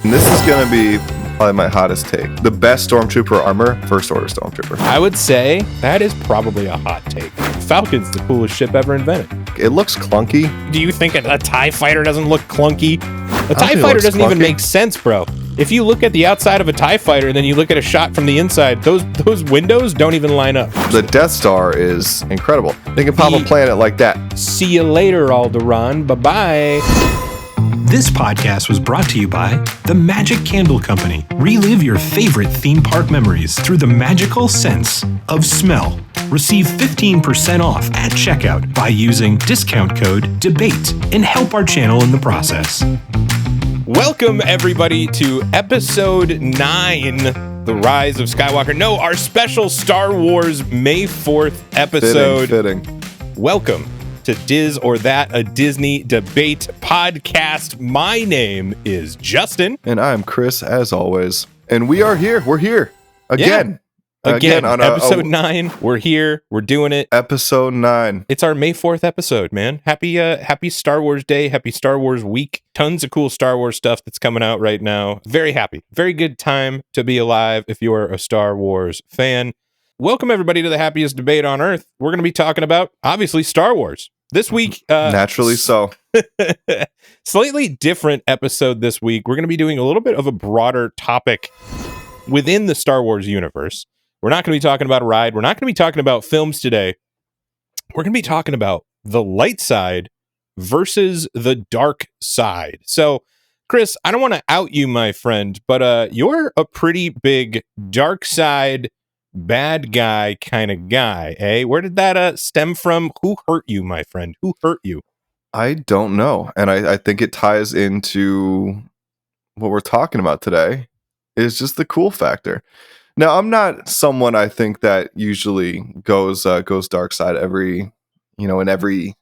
And this is going to be probably my hottest take. The best stormtrooper armor, First Order stormtrooper. I would say that is probably a hot take. Falcon's the coolest ship ever invented. It looks clunky. Do you think a TIE fighter doesn't look clunky? A TIE fighter doesn't even make sense, bro. If you look at the outside of a TIE fighter and then you look at a shot from the inside, those windows don't even line up. The Death Star is incredible. They can pop a planet like that. See you later, Alderaan. Bye-bye. This podcast was brought to you by the Magic Candle Company. Relive your favorite theme park memories through the magical sense of smell. Receive 15% off at checkout by using discount code DEBATE and help our channel in the process. Welcome, everybody, to episode 9, The Rise of Skywalker. No, our special Star Wars May 4th episode. Fitting. Welcome to Diz or That, a Disney debate podcast. My name is Justin. And I'm Chris, as always. And we are here. We're here. Again. Again, on episode 9. We're here. We're doing it. Episode 9. It's our May 4th episode, man. Happy Star Wars Day. Happy Star Wars week. Tons of cool Star Wars stuff that's coming out right now. Very happy. Very good time to be alive if you are a Star Wars fan. Welcome, everybody, to the happiest debate on Earth. We're going to be talking about, obviously, Star Wars. This week... Naturally so. Slightly different episode this week. We're going to be doing a little bit of a broader topic within the Star Wars universe. We're not going to be talking about a ride. We're not going to be talking about films today. We're going to be talking about the light side versus the dark side. So, Chris, I don't want to out you, my friend, but you're a pretty big dark side bad guy kind of guy, eh? Where did that stem from? Who hurt you, my friend? Who hurt you? I don't know. And I think it ties into what we're talking about today is just the cool factor. Now, I'm not someone I think that usually goes dark side in every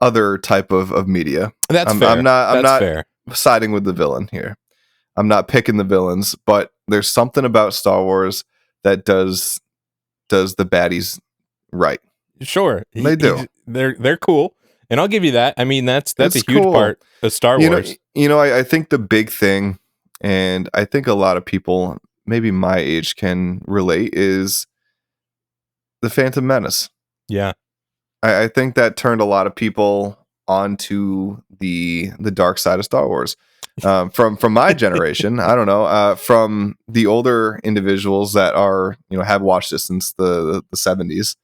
other type of media. Fair. I'm not fair. Siding with the villain here. I'm not picking the villains, but there's something about Star Wars that does the baddies right. Sure. They do. They're cool. And I'll give you that. I mean, that's a huge cool. part of Star Wars. I think the big thing, and I think a lot of people maybe my age can relate, is the Phantom Menace. Yeah. I think that turned a lot of people onto the dark side of Star Wars. From my generation, I don't know, from the older individuals that are, have watched this since the 70s,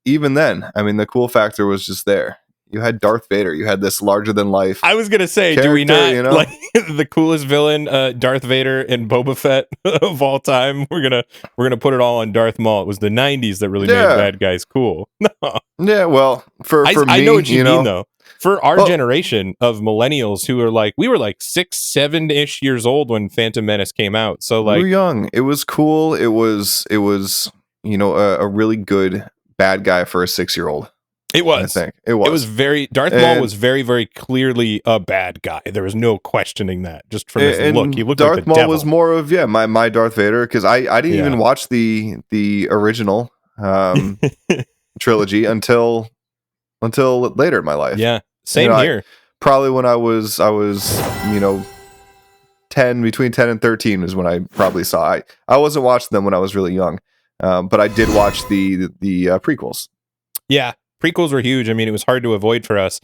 even then, I mean, the cool factor was just there. You had Darth Vader. You had this larger than life. I was gonna say, do we not like the coolest villain, Darth Vader and Boba Fett of all time? We're gonna put it all on Darth Maul. It was the '90s that really made bad guys cool. Yeah, well, for me, I know what you mean though. For our generation of millennials who are we were 6, 7-ish years old when Phantom Menace came out. So we were young. It was cool. It was a really good bad guy for a 6-year-old. It was. I think it was. It was Darth Maul was very, very clearly a bad guy. There was no questioning that. Just from his look, he looked Darth like the Maul devil. Was more of my Darth Vader, because I didn't even watch the original trilogy until later in my life. Yeah, same here. Probably when I was 10, between 10 and 13 is when I probably saw. I wasn't watching them when I was really young, but I did watch the prequels. Yeah. Prequels were huge. I mean, it was hard to avoid for us.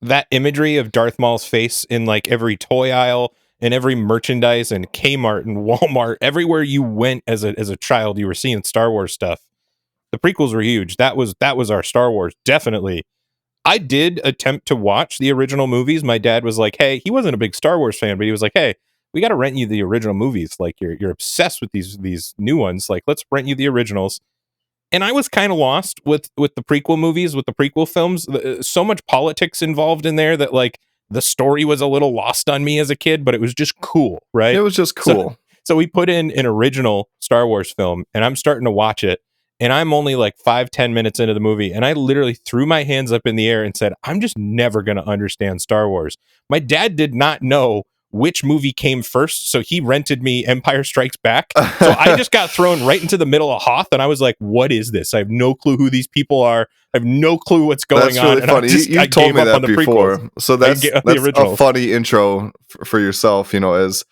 That imagery of Darth Maul's face in every toy aisle and every merchandise and Kmart and Walmart, everywhere you went as a child, you were seeing Star Wars stuff. The prequels were huge. That was our Star Wars, definitely. I did attempt to watch the original movies. My dad was like, hey, he wasn't a big Star Wars fan, but he was like, hey, we got to rent you the original movies. You're obsessed with these new ones. Let's rent you the originals. And I was kind of lost with the prequel movies, with the prequel films. So much politics involved in there that the story was a little lost on me as a kid, but it was just cool, right? It was just cool. So we put in an original Star Wars film, and I'm starting to watch it, and I'm only 5-10 minutes into the movie, and I literally threw my hands up in the air and said, I'm just never going to understand Star Wars. My dad did not know which movie came first. So he rented me Empire Strikes Back. So I just got thrown right into the middle of Hoth, and I was like, what is this? I have no clue who these people are. I have no clue what's going on. That's really funny. You told me that before. Prequels. So that's a funny intro for yourself, as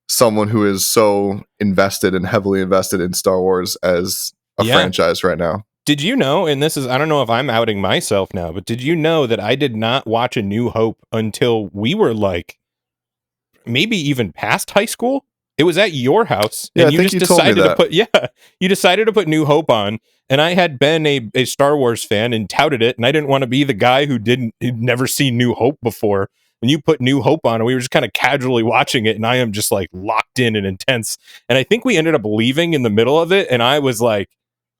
someone who is so invested and heavily invested in Star Wars as a franchise right now. Did you know, and this is, I don't know if I'm outing myself now, but did you know that I did not watch A New Hope until we were like maybe even past high school? It was at your house, and you decided to put New Hope on, and I had been a Star Wars fan and touted it, and I didn't want to be the guy who'd never seen New Hope before. And you put New Hope on, and we were just kind of casually watching it, and I am just like locked in and intense. And I think we ended up leaving in the middle of it, and I was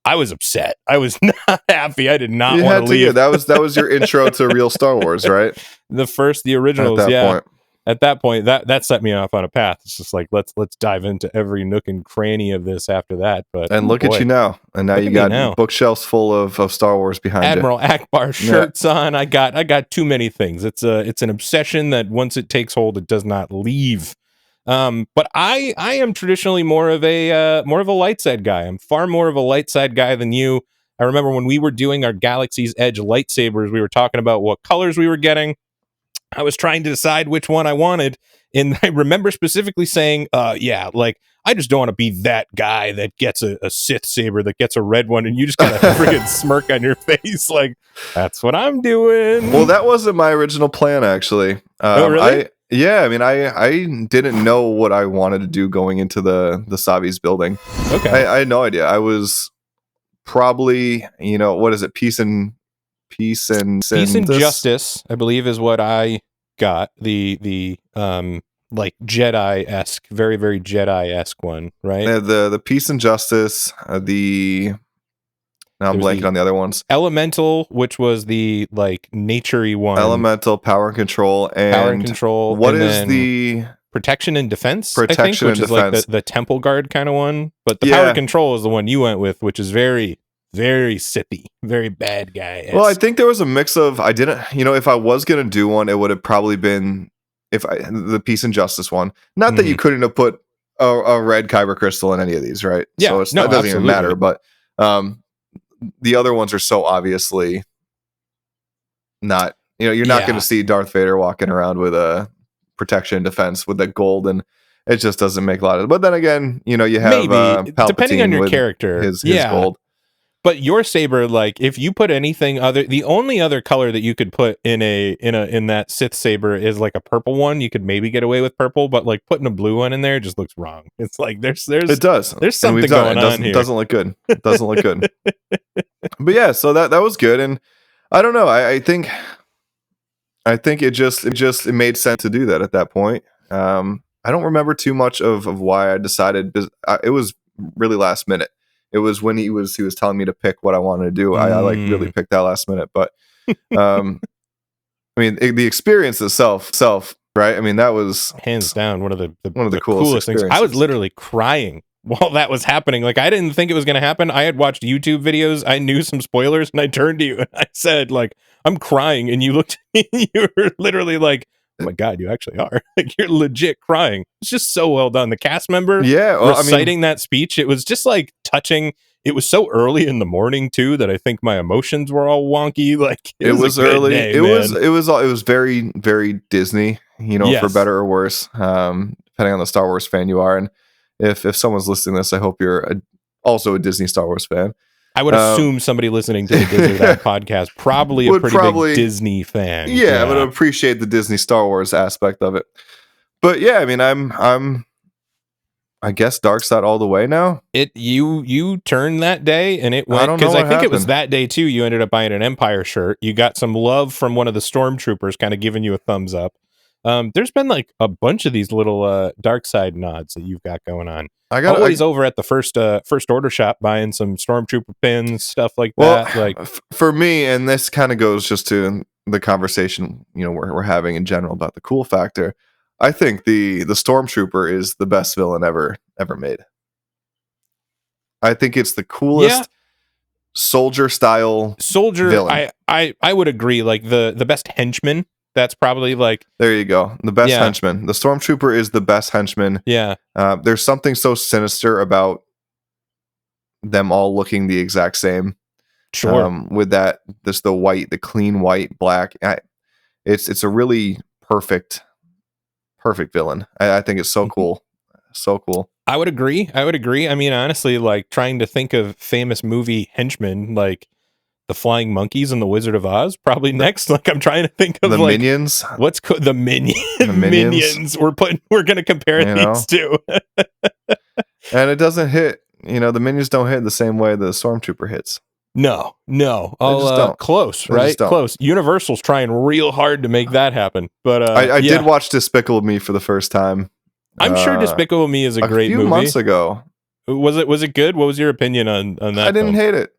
upset. I was not happy. I did not want to leave. That was your intro to real Star Wars, right? The originals. At that point. At that point, that set me off on a path. It's just like let's dive into every nook and cranny of this after that. But look at you now, and now you got bookshelves full of Star Wars behind Admiral Akbar shirts on. I got too many things. It's an obsession that once it takes hold, it does not leave. But I am traditionally more of a light side guy. I'm far more of a light side guy than you. I remember when we were doing our Galaxy's Edge lightsabers, we were talking about what colors we were getting. I was trying to decide which one I wanted, and I remember specifically saying, I just don't want to be that guy that gets a Sith saber, that gets a red one, and you just got a friggin' smirk on your face, like, that's what I'm doing. Well, that wasn't my original plan, actually. Oh, really? I didn't know what I wanted to do going into the Savi's building. Okay. I had no idea. I was probably, what is it? Peace and Justice, I believe, is what I got. The like Jedi-esque, very, very Jedi-esque one, right? The Peace and Justice, now I'm blanking on the other ones. Elemental, which was the like nature-y one. Elemental, Power and Control, What is the Protection and Defense? Protection which and is Defense. like the Temple Guard kind of one. But the Power and Control is the one you went with, which is very, very Sithy, very bad guy. Well, I think there was a mix of, if I was going to do one, it would have probably been the Peace and Justice one. Not that you couldn't have put a red kyber crystal in any of these, right? Yeah, so that doesn't even matter. But the other ones are so obviously not, you're not going to see Darth Vader walking around with a Protection and Defense with that gold, and it just doesn't make a lot of. But then again, you have Palpatine, depending on your character, his gold. But your saber, like, if you put anything other, the only other color that you could put in that Sith saber is like a purple one. You could maybe get away with purple, but like putting a blue one in there just looks wrong. It's like there's something going on here. It doesn't look good. It doesn't look good. But yeah, so that was good, and I don't know. I think it made sense to do that at that point. I don't remember too much of why I decided. It was really last minute. It was when he was telling me to pick what I wanted to do. I like really picked that last minute, but the experience itself, right? I mean, that was hands down one of the coolest things. I was literally crying while that was happening. Like, I didn't think it was going to happen. I had watched YouTube videos. I knew some spoilers, and I turned to you and I said, like, I'm crying, and you looked at me and you were literally like, oh my God, you actually are. Like, you're legit crying. It's just so well done. The cast member reciting that speech, it was just like touching. It was so early in the morning too that I think my emotions were all wonky. Like, it was early. Day, it was very, very Disney, for better or worse, depending on the Star Wars fan you are. And if someone's listening to this, I hope you're also a Disney Star Wars fan. I would assume somebody listening to the Disney That podcast probably a pretty big Disney fan. Yeah, I would appreciate the Disney Star Wars aspect of it. But yeah, I mean, I'm I guess dark side all the way now. You turned that day and it went, because I think it was that day too. You ended up buying an Empire shirt. You got some love from one of the stormtroopers, kind of giving you a thumbs up. There's been like a bunch of these little dark side nods that you've got going on. Always over at the first order shop buying some stormtrooper pins, stuff like that. Like, for me, and this kind of goes just to the conversation we're having in general about the cool factor. I think the stormtrooper is the best villain ever made. I think it's the coolest soldier villain. I would agree. Like the best henchman That's probably like, there you go. The best Yeah. henchman. The stormtrooper is the best henchman. yeah, There's something so sinister about them all looking the exact same. sure. With that, the clean white, black. It's a really perfect villain. I think it's so cool. So cool. I would agree. I mean, honestly, like trying to think of famous movie henchmen, like the Flying Monkeys and the Wizard of Oz, probably next. Like I'm trying to think of The like Minions. the Minions. The Minions. Minions. We're gonna compare these two. And it doesn't hit. The Minions don't hit the same way the Stormtrooper hits. No. just don't. Close, They right? just don't. Close. Universal's trying real hard to make that happen, but I did watch Despicable Me for the first time. I'm sure Despicable Me is a great few movie. months ago. Was it good? What was your opinion on that? I didn't hate it.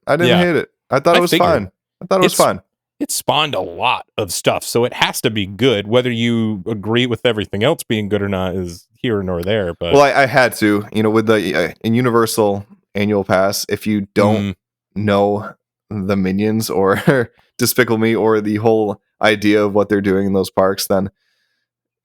I thought it was fine. I thought it was fine. It spawned a lot of stuff, so it has to be good. Whether you agree with everything else being good or not is here nor there. But Well, I had to, with the in Universal annual pass, if you don't know the Minions or Despicable Me or the whole idea of what they're doing in those parks, then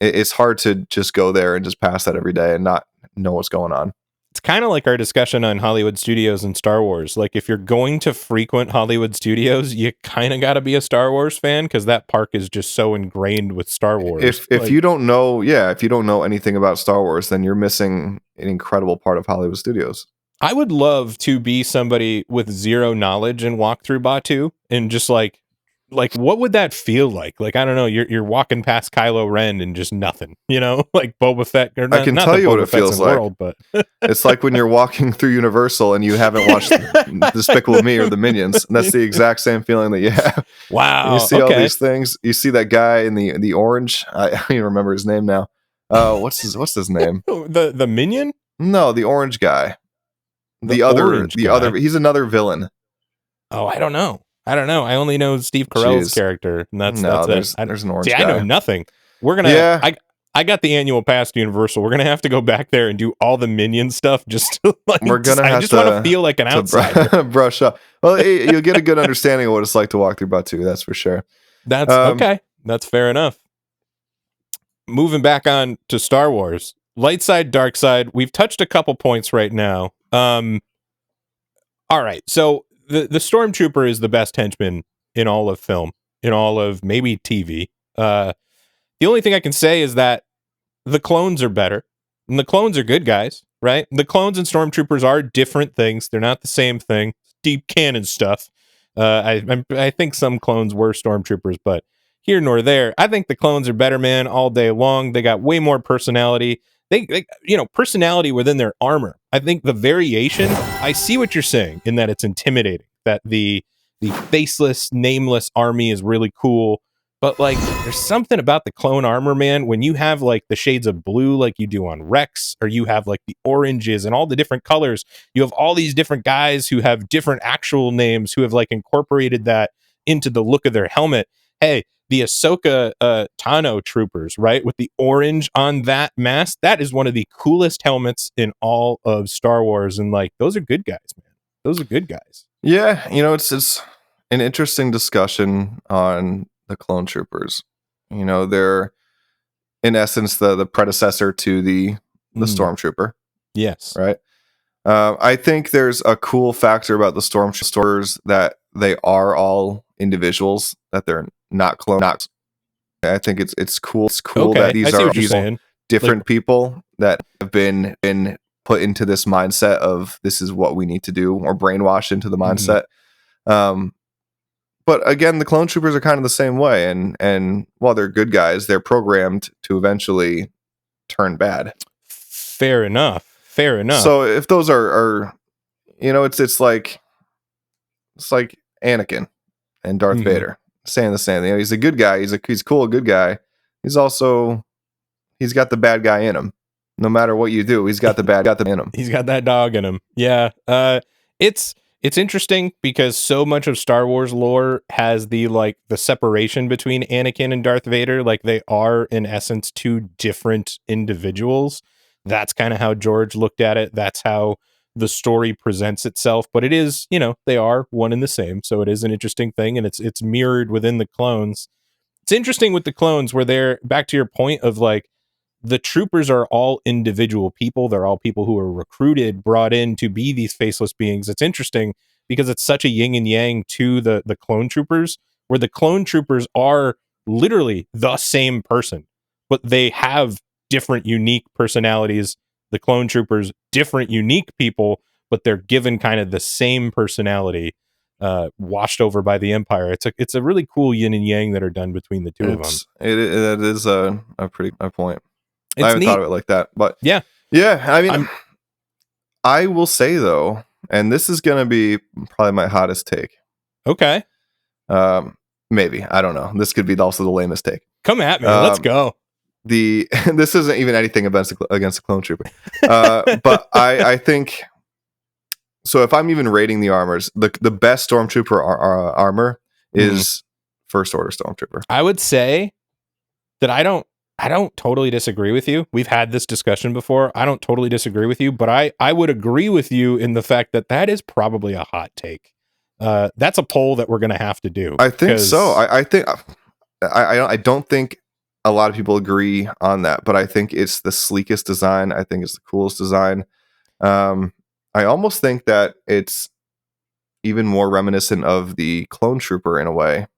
it's hard to just go there and just pass that every day and not know what's going on. it's kind of like our discussion on Hollywood studios and Star Wars. Like if you're going to frequent Hollywood studios, you kind of got to be a Star Wars fan because that park is just so ingrained with Star Wars. If you don't know, if you don't know anything about Star Wars, then you're missing an incredible part of Hollywood studios. I would love to be somebody with zero knowledge and walk through Batuu and just like what would that feel like? Like I don't know, you're walking past Kylo Ren and just nothing, like Boba Fett. Or I can tell you what it feels like. World, but it's like when you're walking through Universal and you haven't watched Despicable Me or the Minions. And that's the exact same feeling that you have. Wow. And you see all these things. You see that guy in the orange. I don't even remember his name now. What's his name? The Minion? No, the orange guy. The other. He's another villain. Oh, I don't know. I only know Steve Carell's character, and that's there's it. There's an orange guy. I know nothing. We're gonna. I got the annual pass to Universal. We're gonna have to go back there and do all the Minion stuff. Just to, we're gonna. I just want to feel like an outsider. Brush up. Well, you'll get a good understanding of what it's like to walk through Batuu. That's for sure. That's okay. That's fair enough. Moving back on to Star Wars, light side, dark side. We've touched a couple points right now. All right, so. The stormtrooper is the best henchman in all of film, in all of maybe TV. The only thing I can say is that the clones are better, and the clones are good guys, right? The clones and stormtroopers are different things. They're not the same thing. Deep canon stuff. I think some clones were stormtroopers, but here nor there. I think the clones are better, man, all day long. They got way more personality. They personality within their armor. I think the variation, I see what you're saying in that it's intimidating, that the faceless, nameless army is really cool. But like, there's something about the clone armor, man, when you have like the shades of blue, like you do on Rex, or you have like the oranges and all the different colors, you have all these different guys who have different actual names who have like incorporated that into the look of their helmet. Hey, the Ahsoka Tano troopers, right? With the orange on that mask. That is one of the coolest helmets in all of Star Wars. And like, those are good guys, man. Those are good guys. Yeah. It's an interesting discussion on the clone troopers. They're in essence the predecessor to the stormtrooper. Yes. Right. I think there's a cool factor about the stormtroopers that they are all individuals, that they're not clones. I think it's cool. It's cool that these are different people that have been put into this mindset of this is what we need to do, or brainwashed into the mindset. But again, the clone troopers are kind of the same way, and while they're good guys, they're programmed to eventually turn bad. Fair enough. So if those are it's like Anakin and Darth Vader saying the same thing. He's a good guy. He's cool, a good guy. He's got the bad guy in him. No matter what you do, he's got the bad guy in him. He's got that dog in him. Yeah. It's interesting because so much of Star Wars lore has the separation between Anakin and Darth Vader. Like they are in essence two different individuals. That's kind of how George looked at it. That's how the story presents itself, but it is, they are one and the same. So it is an interesting thing, and it's mirrored within the clones. It's interesting with the clones where they're back to your point of like the troopers are all individual people. They're all people who are recruited, brought in to be these faceless beings. It's interesting because it's such a yin and yang to the clone troopers, where the clone troopers are literally the same person, but they have different unique personalities. The clone troopers, different unique people, but they're given kind of the same personality, washed over by the Empire. It's a really cool yin and yang that are done between the two of them. It is a pretty good point. It's I haven't neat. thought of it like that, but Yeah. I mean, I will say though, and this is going to be probably my hottest take. Okay. Maybe, I don't know. This could be also the lamest take. Come at me. Let's go. This isn't even anything against the clone trooper, but I think so. If I'm even rating the armors, the best stormtrooper armor is First Order stormtrooper. I would say that I don't totally disagree with you. We've had this discussion before. I don't totally disagree with you, but I would agree with you in the fact that is probably a hot take. That's a poll that we're going to have to do. I think so. I think I don't think a lot of people agree on that, but I think it's the sleekest design. I think it's the coolest design. I almost think that it's even more reminiscent of the clone trooper in a way.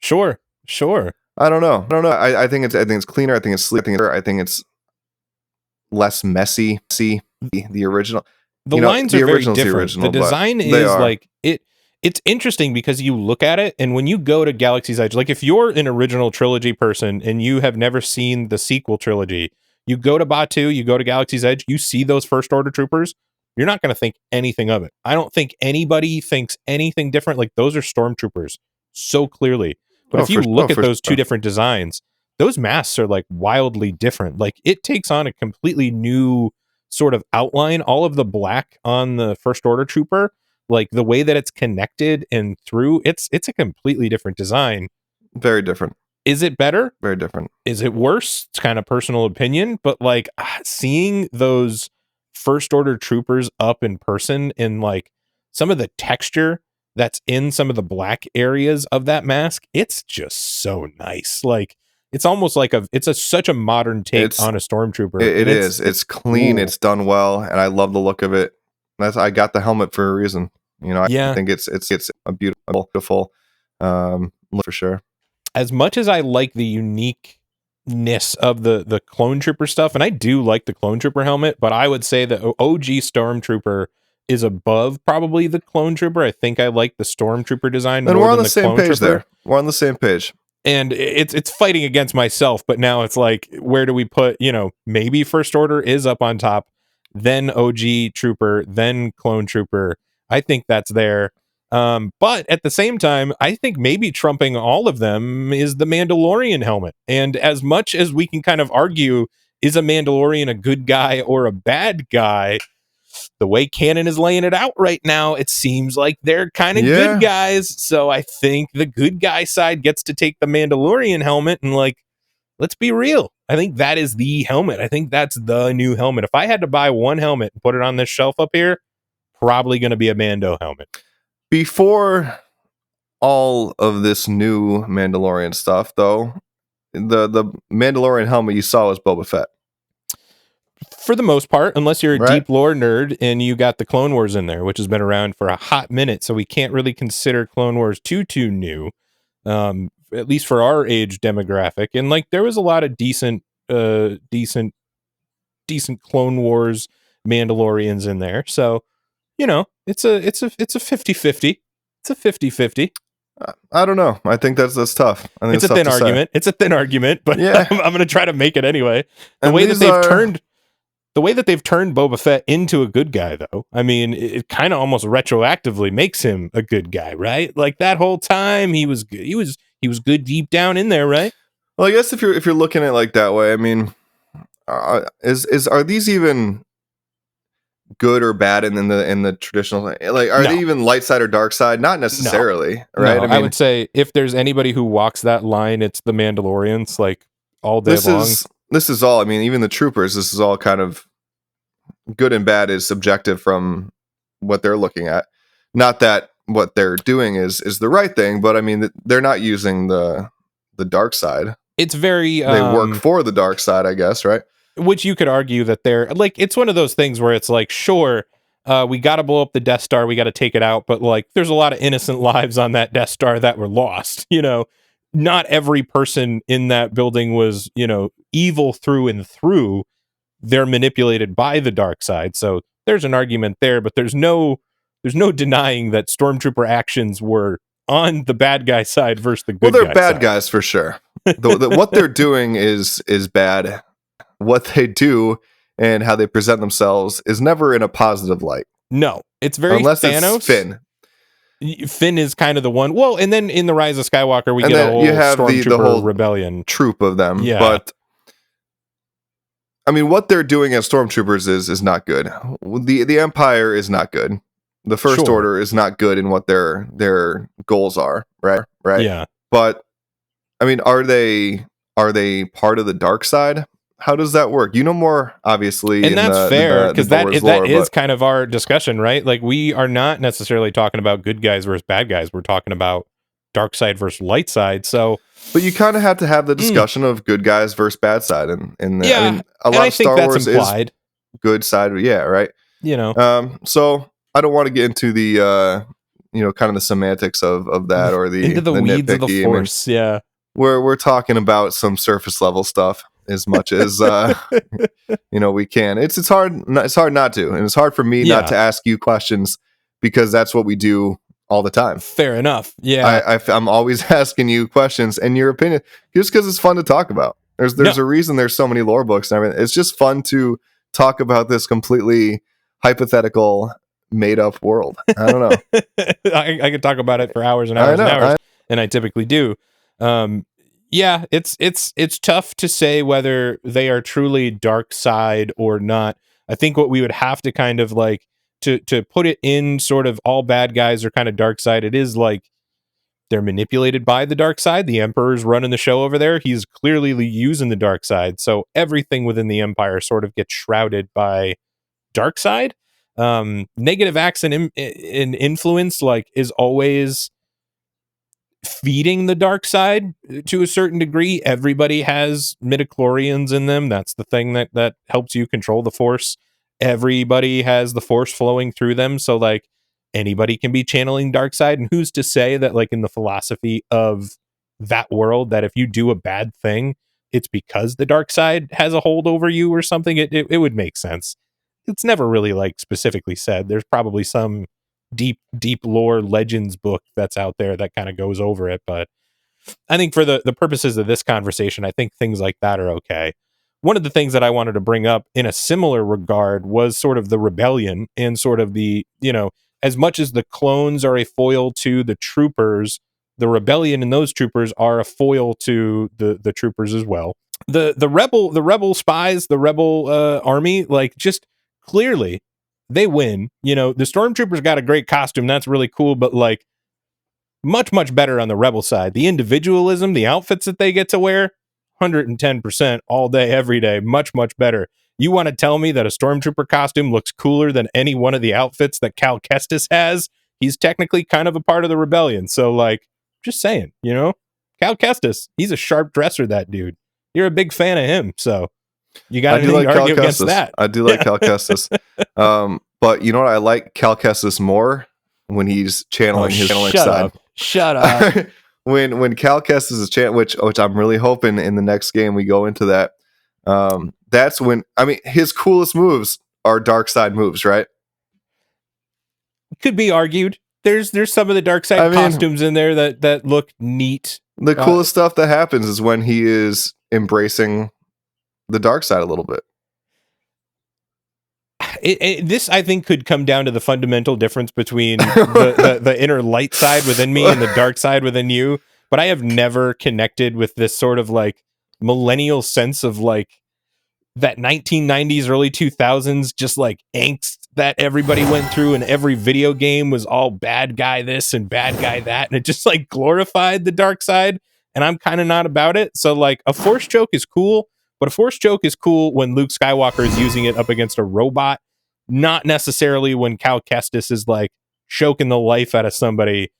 Sure. I don't know. I think it's cleaner. I think it's sleeker. I think it's less messy. See the original. The lines are very different. The design is like it. It's interesting because you look at it, and when you go to Galaxy's Edge, like if you're an original trilogy person and you have never seen the sequel trilogy, you go to Batuu, you go to Galaxy's Edge, you see those First Order troopers, you're not going to think anything of it. I don't think anybody thinks anything different. Like those are stormtroopers so clearly. But if you look at those two different designs, those masks are like wildly different. Like it takes on a completely new sort of outline. All of the black on the First Order trooper, like the way that it's connected and through, it's a completely different design. Very different. Is it better? Very different. Is it worse? It's kind of personal opinion, but like seeing those First Order troopers up in person and like some of the texture that's in some of the black areas of that mask, it's just so nice. Like it's almost like such a modern take on a stormtrooper. It is. It's clean. Cool. It's done well, and I love the look of it. I got the helmet for a reason. You know, I think it's a beautiful look for sure. As much as I like the uniqueness of the clone trooper stuff, and I do like the clone trooper helmet, but I would say the OG stormtrooper is above probably the clone trooper. I think I like the stormtrooper design. And more we're on than the same page there. We're on the same page. And it's fighting against myself, but now it's like, where do we put, maybe First Order is up on top, then OG trooper, then clone trooper. I think that's there. But at the same time, I think maybe trumping all of them is the Mandalorian helmet. And as much as we can kind of argue, is a Mandalorian a good guy or a bad guy? The way canon is laying it out right now, it seems like they're kind of good guys. So I think the good guy side gets to take the Mandalorian helmet and like, let's be real. I think that is the helmet. I think that's the new helmet. If I had to buy one helmet and put it on this shelf up here, probably going to be a Mando helmet. Before all of this new Mandalorian stuff, though, the Mandalorian helmet you saw was Boba Fett. For the most part, unless you're a deep lore nerd and you got the Clone Wars in there, which has been around for a hot minute, so we can't really consider Clone Wars too new, at least for our age demographic. And like, there was a lot of decent Clone Wars Mandalorians in there, so it's a 50-50. It's a 50-50. I don't know. I think that's tough. I think it's a thin argument. It's a thin argument, but yeah. I'm going to try to make it anyway. The way that they've turned Boba Fett into a good guy, though, I mean, it kind of almost retroactively makes him a good guy, right? Like that whole time he was good deep down in there, right? Well, I guess if you're looking at it like that way, I mean, are these even good or bad in the traditional, like, are they even light side or dark side? Not necessarily, right? No, I would say if there's anybody who walks that line, it's the Mandalorians, like all day long. This is all, I mean, even the troopers, this is all kind of good and bad is subjective from what they're looking at. Not that what they're doing is the right thing, but I mean, they're not using the the dark side. It's very They work for the dark side, I guess, right? Which you could argue that they're like, it's one of those things where it's like, sure, we got to blow up the Death Star, we got to take it out, but like, there's a lot of innocent lives on that Death Star that were lost. You know, not every person in that building was, you know, evil through and through. They're manipulated by the dark side, so there's an argument there. But there's no denying that stormtrooper actions were on the bad guy side versus the good guy side. Well, they're bad guys for sure. What they're doing is bad. What they do and how they present themselves is never in a positive light. No, it's very unless Thanos. It's Finn. Finn is kind of the one. Well, and then in the Rise of Skywalker, we get a whole you have stormtrooper the whole rebellion troop of them. Yeah. But I mean, what they're doing as stormtroopers is not good. The Empire is not good. The First Sure. Order is not good in what their goals are. Right. Yeah. But I mean, are they part of the dark side? How does that work? You know more, obviously. And that's fair, because that is lore, kind of our discussion, right? Like, we are not necessarily talking about good guys versus bad guys. We're talking about dark side versus light side. So, but you kind of have to have the discussion of good guys versus bad side, and yeah, I mean, a lot of Star Wars is good side, yeah, right. You know, so I don't want to get into the kind of the semantics of that or into the weeds of the Force. I mean, yeah, we're talking about some surface level stuff as much as we can. It's hard not to, and it's hard for me not to ask you questions because that's what we do all the time. Fair enough. Yeah, I'm always asking you questions and your opinion just because it's fun to talk about. There's a reason there's so many lore books and everything. It's just fun to talk about this completely hypothetical, made up world. I don't know. I could talk about it for hours and hours and hours, and I typically do. Yeah, it's tough to say whether they are truly dark side or not. I think what we would have to kind of like to put it in sort of all bad guys are kind of dark side. It is like they're manipulated by the dark side. The Emperor's running the show over there. He's clearly using the dark side. So everything within the Empire sort of gets shrouded by dark side. Negative acts and influence like is always feeding the dark side to a certain degree. Everybody has midichlorians in them. That's the thing that helps you control the Force. Everybody has the Force flowing through them, so like anybody can be channeling dark side. And who's to say that like in the philosophy of that world that if you do a bad thing it's because the dark side has a hold over you or something? It would make sense. It's never really like specifically said. There's probably some deep lore legends book that's out there that kind of goes over it, but I think for the purposes of this conversation, I think things like that are okay. One of the things that I wanted to bring up in a similar regard was sort of the rebellion and sort of the, as much as the clones are a foil to the troopers, the rebellion and those troopers are a foil to the troopers as well. The rebel spies, the rebel army, like just clearly they win. The stormtroopers got a great costume. That's really cool. But like much better on the rebel side. The individualism, the outfits that they get to wear, 110% all day, every day. Much better. You want to tell me that a stormtrooper costume looks cooler than any one of the outfits that Cal Kestis has? He's technically kind of a part of the rebellion. So like, just saying, Cal Kestis, he's a sharp dresser, that dude. You're a big fan of him. So you got to argue against that. I do like Cal Kestis. But you know what? I like Cal Kestis more when he's channeling his side. Shut up. when Cal Kestis is channeling, which I'm really hoping in the next game we go into that. That's when, I mean, his coolest moves are dark side moves, right? Could be argued. There's some of the dark side costumes in there that look neat. The coolest stuff that happens is when he is embracing the dark side a little bit. This, I think, could come down to the fundamental difference between the inner light side within me and the dark side within you. But I have never connected with this sort of like millennial sense of like that 1990s, early 2000s, just like angst that everybody went through, and every video game was all bad guy this and bad guy that, and it just like glorified the dark side. And I'm kind of not about it. So like a force choke is cool, but a force choke is cool when Luke Skywalker is using it up against a robot, not necessarily when Cal Kestis is like choking the life out of somebody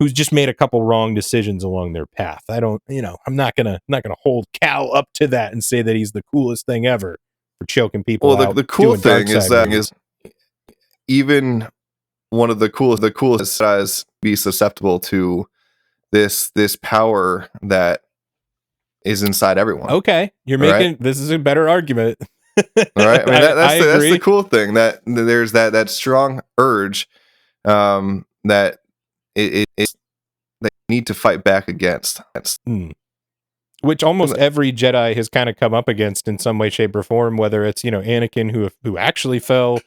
who's just made a couple wrong decisions along their path. I don't, I'm not gonna hold Cal up to that and say that he's the coolest thing ever for choking people Well, out. the cool doing thing dark is side that movies. even one of the coolest guys be susceptible to this power that is inside everyone. Okay, you're making this is a better argument. All right, I mean I that's agree. the cool thing, that there's that strong urge that it's they need to fight back against. Which almost every Jedi has kind of come up against in some way, shape, or form. Whether it's Anakin who actually fell,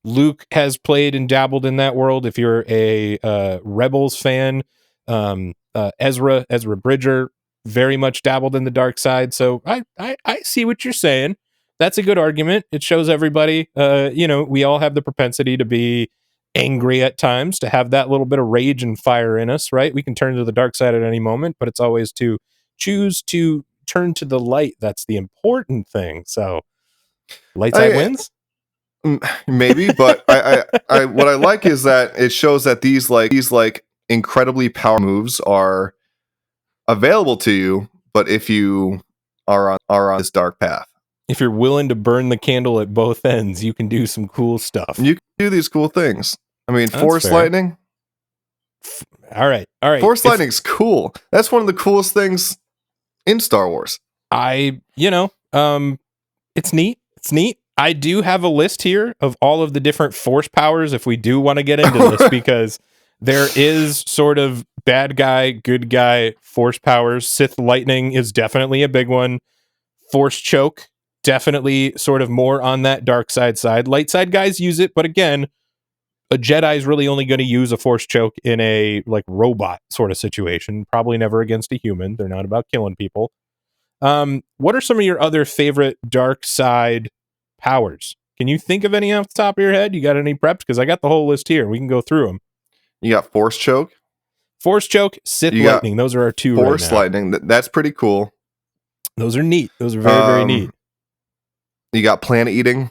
Luke has played and dabbled in that world. If you're a Rebels fan, Ezra Bridger very much dabbled in the dark side. So I see what you're saying. That's a good argument. It shows everybody, we all have the propensity to be angry at times, to have that little bit of rage and fire in us, right? We can turn to the dark side at any moment, but it's always to choose to turn to the light. That's the important thing. So light side wins? Maybe, but I what I like is that it shows that these incredibly powerful moves are available to you, but if you are on this dark path, if you're willing to burn the candle at both ends, you can do some cool stuff. You can do these cool things. I mean, That's Force fair. lightning. All right. Force lightning's cool. That's one of the coolest things in Star Wars. It's neat. It's neat. I do have a list here of all of the different force powers if we do want to get into this, because there is sort of bad guy, good guy force powers. Sith lightning is definitely a big one. Force choke, definitely sort of more on that dark side. Light side guys use it, but again, a Jedi is really only going to use a force choke in a robot sort of situation. Probably never against a human. They're not about killing people. What are some of your other favorite dark side powers? Can you think of any off the top of your head? You got any prepped? Because I got the whole list here. We can go through them. You got force choke, Sith lightning. Those are our two. Force right now. lightning. That's pretty cool. Those are neat. Those are very, very neat. You got planet eating.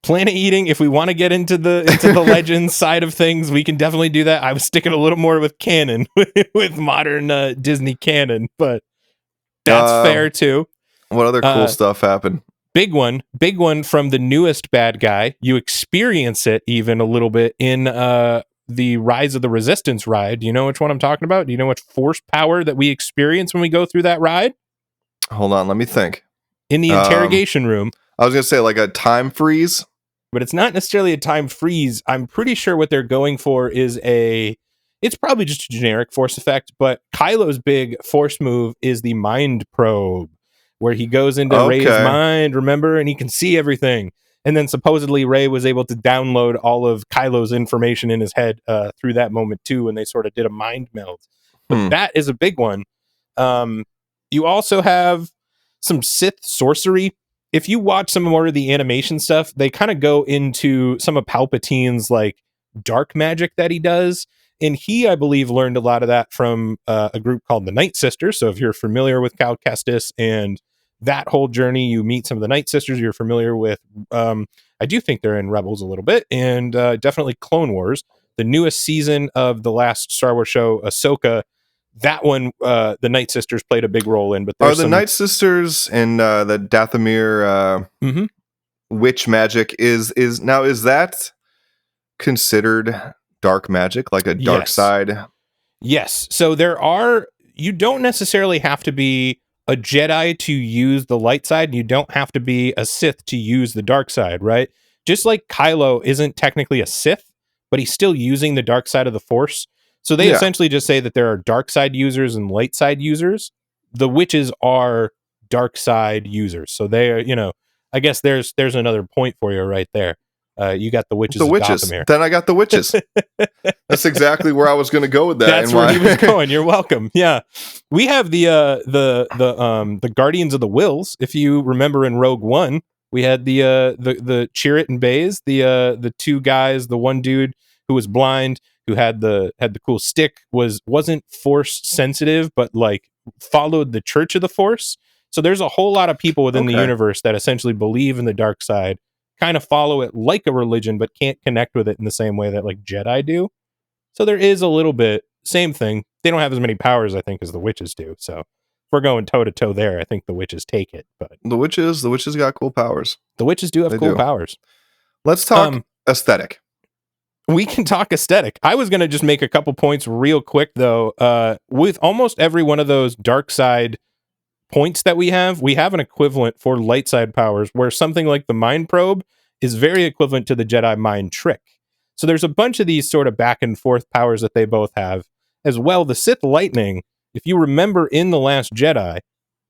If we want to get into the legend side of things, we can definitely do that. I was sticking a little more with canon, with modern Disney canon, but that's fair too. What other cool stuff happened? Big one from the newest bad guy. You experience it even a little bit in the Rise of the Resistance ride. Do you know which one I'm talking about? Do you know which force power that we experience when we go through that ride? Hold on, let me think. In the interrogation room. I was going to say like a time freeze. But it's not necessarily a time freeze. I'm pretty sure what they're going for is it's probably just a generic force effect, but Kylo's big force move is the mind probe, where he goes into Rey's mind, remember, and he can see everything. And then supposedly Rey was able to download all of Kylo's information in his head through that moment too, and they sort of did a mind meld. But that is a big one. You also have some Sith sorcery. If you watch some more of the animation stuff, they kind of go into some of Palpatine's dark magic that he does. And he, I believe, learned a lot of that from a group called the Nightsisters. So if you're familiar with Cal Kestis and that whole journey, you meet some of the Nightsisters. You're familiar with, I do think they're in Rebels a little bit, and definitely Clone Wars. The newest season of the last Star Wars show, Ahsoka, that one, the Nightsisters played a big role in. But are the Nightsisters and the Dathomir witch magic is that considered dark magic, like a dark side? Yes. So you don't necessarily have to be a Jedi to use the light side, and you don't have to be a Sith to use the dark side, right? Just like Kylo isn't technically a Sith, but he's still using the dark side of the Force. So they essentially just say that there are dark side users and light side users. The witches are dark side users. So they are, I guess there's another point for you right there. You got the witches. Dathomir. Then I got the witches. That's exactly where I was going to go with that. That's where he was going. You're welcome. Yeah, we have the Guardians of the Wills. If you remember in Rogue One, we had the Chirrut and Baze, the two guys, the one dude who was blind, who had the cool stick, wasn't force sensitive, but followed the Church of the Force. So there's a whole lot of people within the universe that essentially believe in the dark side, kind of follow it like a religion, but can't connect with it in the same way that Jedi do. So there is a little bit same thing. They don't have as many powers, I think, as the witches do. So if we're going toe to toe there, I think the witches take it. But The witches got cool powers. the witches do have They cool do. powers. Let's talk aesthetic. We can talk aesthetic. I was going to just make a couple points real quick, though. With almost every one of those dark side points that we have an equivalent for light side powers, where something like the mind probe is very equivalent to the Jedi mind trick. So there's a bunch of these sort of back and forth powers that they both have. As well, the Sith lightning, if you remember in The Last Jedi,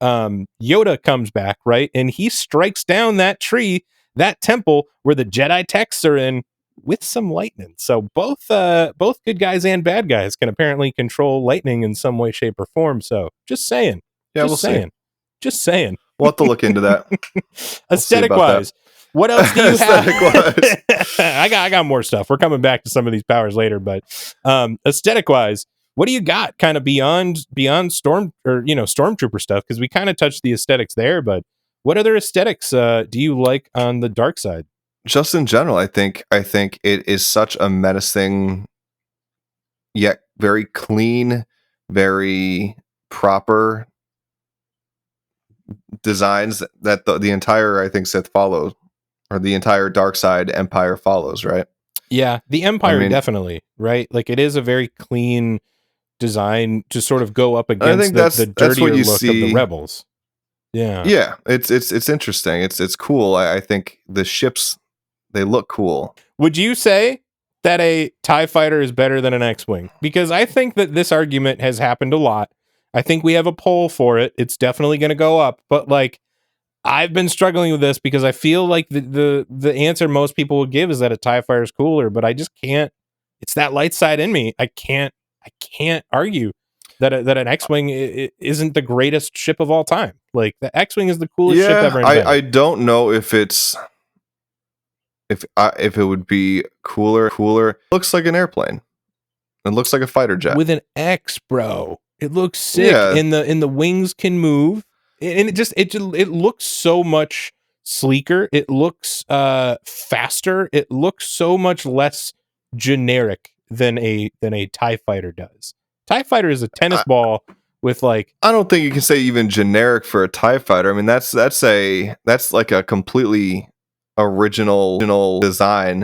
Yoda comes back, right? And he strikes down that tree, that temple where the Jedi texts are in, with some lightning. So both good guys and bad guys can apparently control lightning in some way, shape, or form. So just saying. Yeah, Just saying. Just saying. We'll have to look into that. Aesthetic wise, what else do you have? I got more stuff. We're coming back to some of these powers later, but aesthetic wise, what do you got kind of beyond stormtrooper stuff? Because we kind of touched the aesthetics there, but what other aesthetics do you like on the dark side? Just in general, I think it is such a menacing, yet very clean, very proper designs that the entire, I think, Sith follows, or the entire dark side empire follows, right? Yeah, the empire definitely, right? Like it is a very clean design to sort of go up against the dirtier look of the rebels. Yeah, it's interesting. It's cool. I think the ships, they look cool. Would you say that a TIE fighter is better than an X-Wing? Because I think that this argument has happened a lot. I think we have a poll for it. It's definitely going to go up. But like, I've been struggling with this because I feel like the answer most people will give is that a TIE fighter is cooler, but I just can't. It's that light side in me. I can't argue that an X-Wing isn't the greatest ship of all time. Like the X-Wing is the coolest ship ever invented. I don't know if it's if it would be cooler. Looks like an airplane. It looks like a fighter jet with an X, bro. It looks sick. Yeah. And the wings can move, and it looks so much sleeker. It looks faster. It looks so much less generic than a TIE fighter does. TIE fighter is a tennis ball with like. I don't think you can say even generic for a TIE fighter. I mean, that's like a completely original design.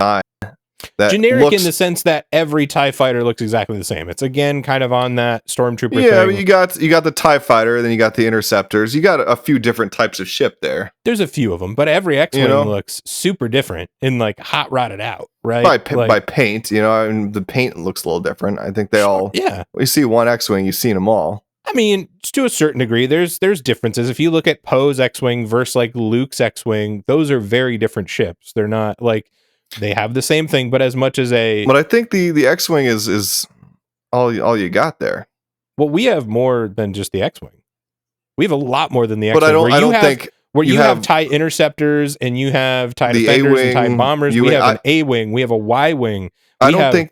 That generic in the sense that every TIE fighter looks exactly the same. It's again kind of on that stormtrooper thing. Yeah, you got the TIE fighter, then you got the interceptors. You got a few different types of ship there. There's a few of them, but every X-Wing looks super different and like hot rodded out, right? By paint, I mean, the paint looks a little different. I think they all. Yeah. You see one X-Wing, you've seen them all. I mean, to a certain degree, there's differences. If you look at Poe's X-Wing versus like Luke's X-Wing, those are very different ships. They're not like. They have the same thing, but as much as a. But I think the X-Wing is all you got there. Well, we have more than just the X-Wing. We have a lot more than the X-Wing. But I don't think where you have TIE interceptors and you have TIE defenders and TIE bombers. We have an A-Wing. We have a Y-Wing. I don't think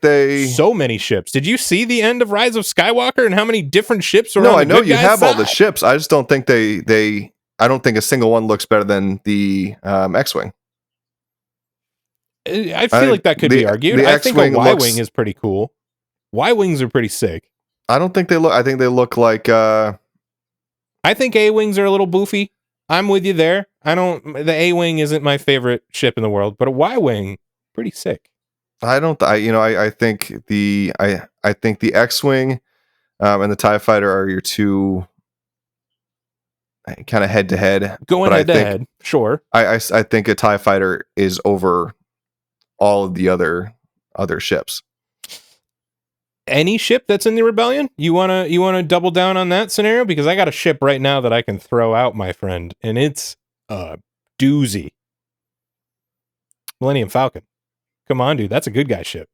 so many ships. Did you see the end of Rise of Skywalker and how many different ships are? No, on I the know good you guys' have side? all the ships. I just don't think they. I don't think a single one looks better than the X-Wing. I feel like that could be argued. I think a Y-Wing is pretty cool. Y-Wings are pretty sick. I don't think they look. I think they look like. I think A-Wings are a little boofy. I'm with you there. The A-Wing isn't my favorite ship in the world, but a Y-Wing, pretty sick. I think the X-Wing and the TIE Fighter are your two kind of head to head. Going head to head, sure. I think a TIE Fighter is over all of the other ships. Any ship that's in the rebellion? You wanna double down on that scenario? Because I got a ship right now that I can throw out, my friend, and it's a doozy. Millennium Falcon. Come on, dude. That's a good guy ship.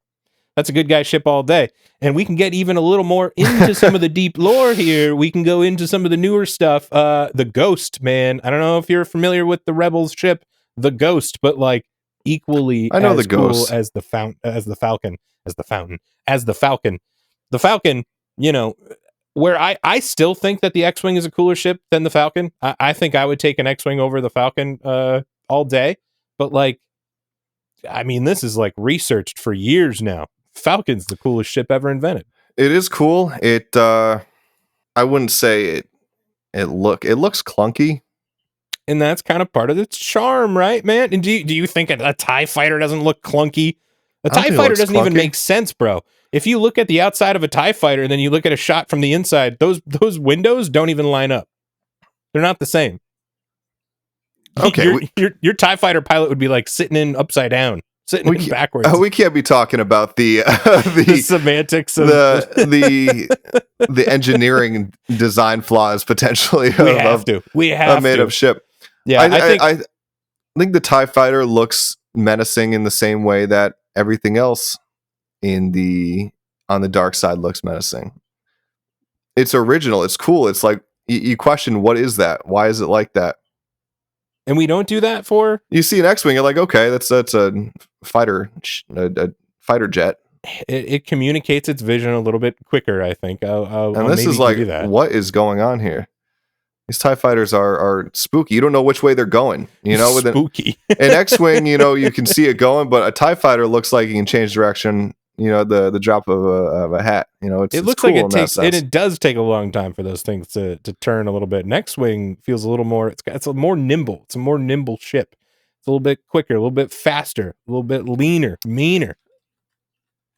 That's a good guy ship all day. And we can get even a little more into some of the deep lore here. We can go into some of the newer stuff. The Ghost, man. I don't know if you're familiar with the Rebels ship, the Ghost, but like equally I know as the Ghost. cool as the Falcon. The Falcon, where I still think that the X-Wing is a cooler ship than the Falcon. I think I would take an X-Wing over the Falcon all day. But like, I mean, this is like researched for years now. Falcon's the coolest ship ever invented. It is cool. I wouldn't say it looks clunky. And that's kind of part of its charm, right, man? And do you think a TIE fighter doesn't look clunky? A I don't TIE think it fighter looks doesn't even clunky. make sense, bro. If you look at the outside of a TIE fighter and then you look at a shot from the inside, those windows don't even line up. They're not the same. Okay, Your TIE fighter pilot would be like sitting in upside down, sitting in backwards. we can't be talking about the The semantics of the engineering design flaws potentially we have a made to. up ship. Yeah, I think the TIE fighter looks menacing in the same way that everything else on the dark side looks menacing. It's original. It's cool. It's like you question, what is that? Why is it like that? and we don't do that for. You see an X-wing, you're like, okay, that's a fighter jet. It communicates its vision a little bit quicker, I think. And this is like, what is going on here? These TIE fighters are spooky. You don't know which way they're going. You know, with spooky. An X-wing, you know, you can see it going, but a TIE fighter looks like you can change direction. You know, the drop of a hat. You know, it looks cool like it takes, and it does take a long time for those things to turn a little bit. An X-wing feels a little more. It's a more nimble. It's a more nimble ship. It's a little bit quicker, a little bit faster, a little bit leaner, meaner.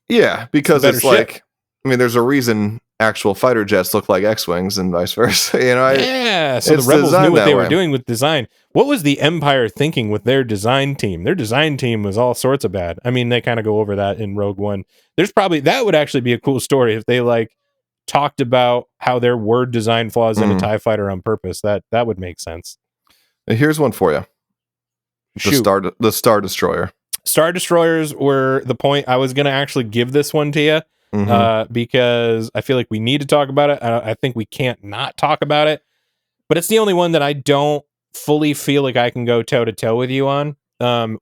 Yeah, because it's like, ship. I mean, there's a reason actual fighter jets look like X-wings and vice versa. You know, yeah. So the Rebels knew what they were doing with design. What was the Empire thinking with their design team? Their design team was all sorts of bad. I mean, they kind of go over that in Rogue One. There's probably, that would actually be a cool story if they like talked about how there were design flaws in a TIE fighter on purpose. That would make sense. Here's one for you. The Star Destroyer. Star Destroyers were the point. I was going to actually give this one to you. Because I feel like we need to talk about it. I think we can't not talk about it, but it's the only one that I don't fully feel like I can go toe to toe with you on.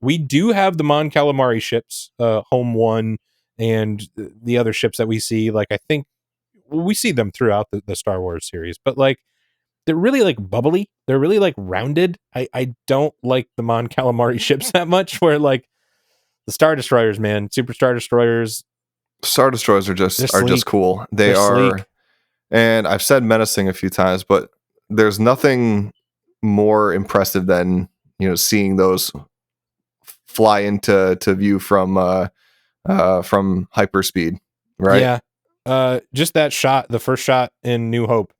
We do have the Mon Calamari ships, Home One, and the other ships that we see. Like, I think we see them throughout the Star Wars series, but like, they're really like bubbly. They're really like rounded. I don't like the Mon Calamari ships that much, where like the Star Destroyers, man, Super Star Destroyers. Star Destroyers are just cool. They're sleek. And I've said menacing a few times, but there's nothing more impressive than, you know, seeing those fly into view from hyperspeed, right? Yeah. Just that shot, the first shot in New Hope,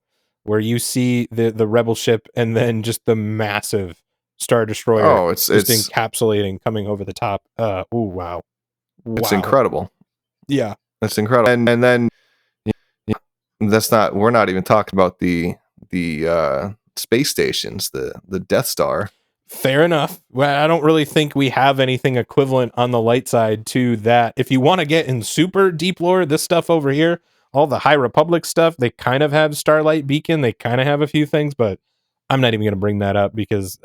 where you see the rebel ship and then just the massive Star Destroyer. Oh, it's encapsulating, coming over the top. Wow. It's incredible. Yeah, that's incredible. And then we're not even talking about the space stations, the Death Star. Fair enough. Well, I don't really think we have anything equivalent on the light side to that. If you want to get in super deep lore, this stuff over here, all the High Republic stuff, they kind of have Starlight Beacon. They kind of have a few things, but I'm not even going to bring that up because,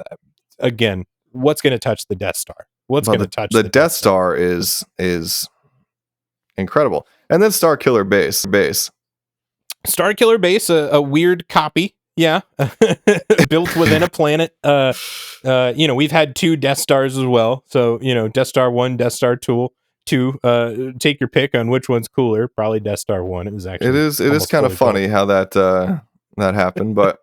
again, what's going to touch the Death Star? What's going to touch the Death Star is incredible. And then Starkiller Base. Starkiller Base, a weird copy. Yeah. Built within a planet. We've had 2 Death Stars as well. So, Death Star 1, Death Star 2. Take your pick on which one's cooler. Probably Death Star 1. It was actually it is kind of funny how that happened, but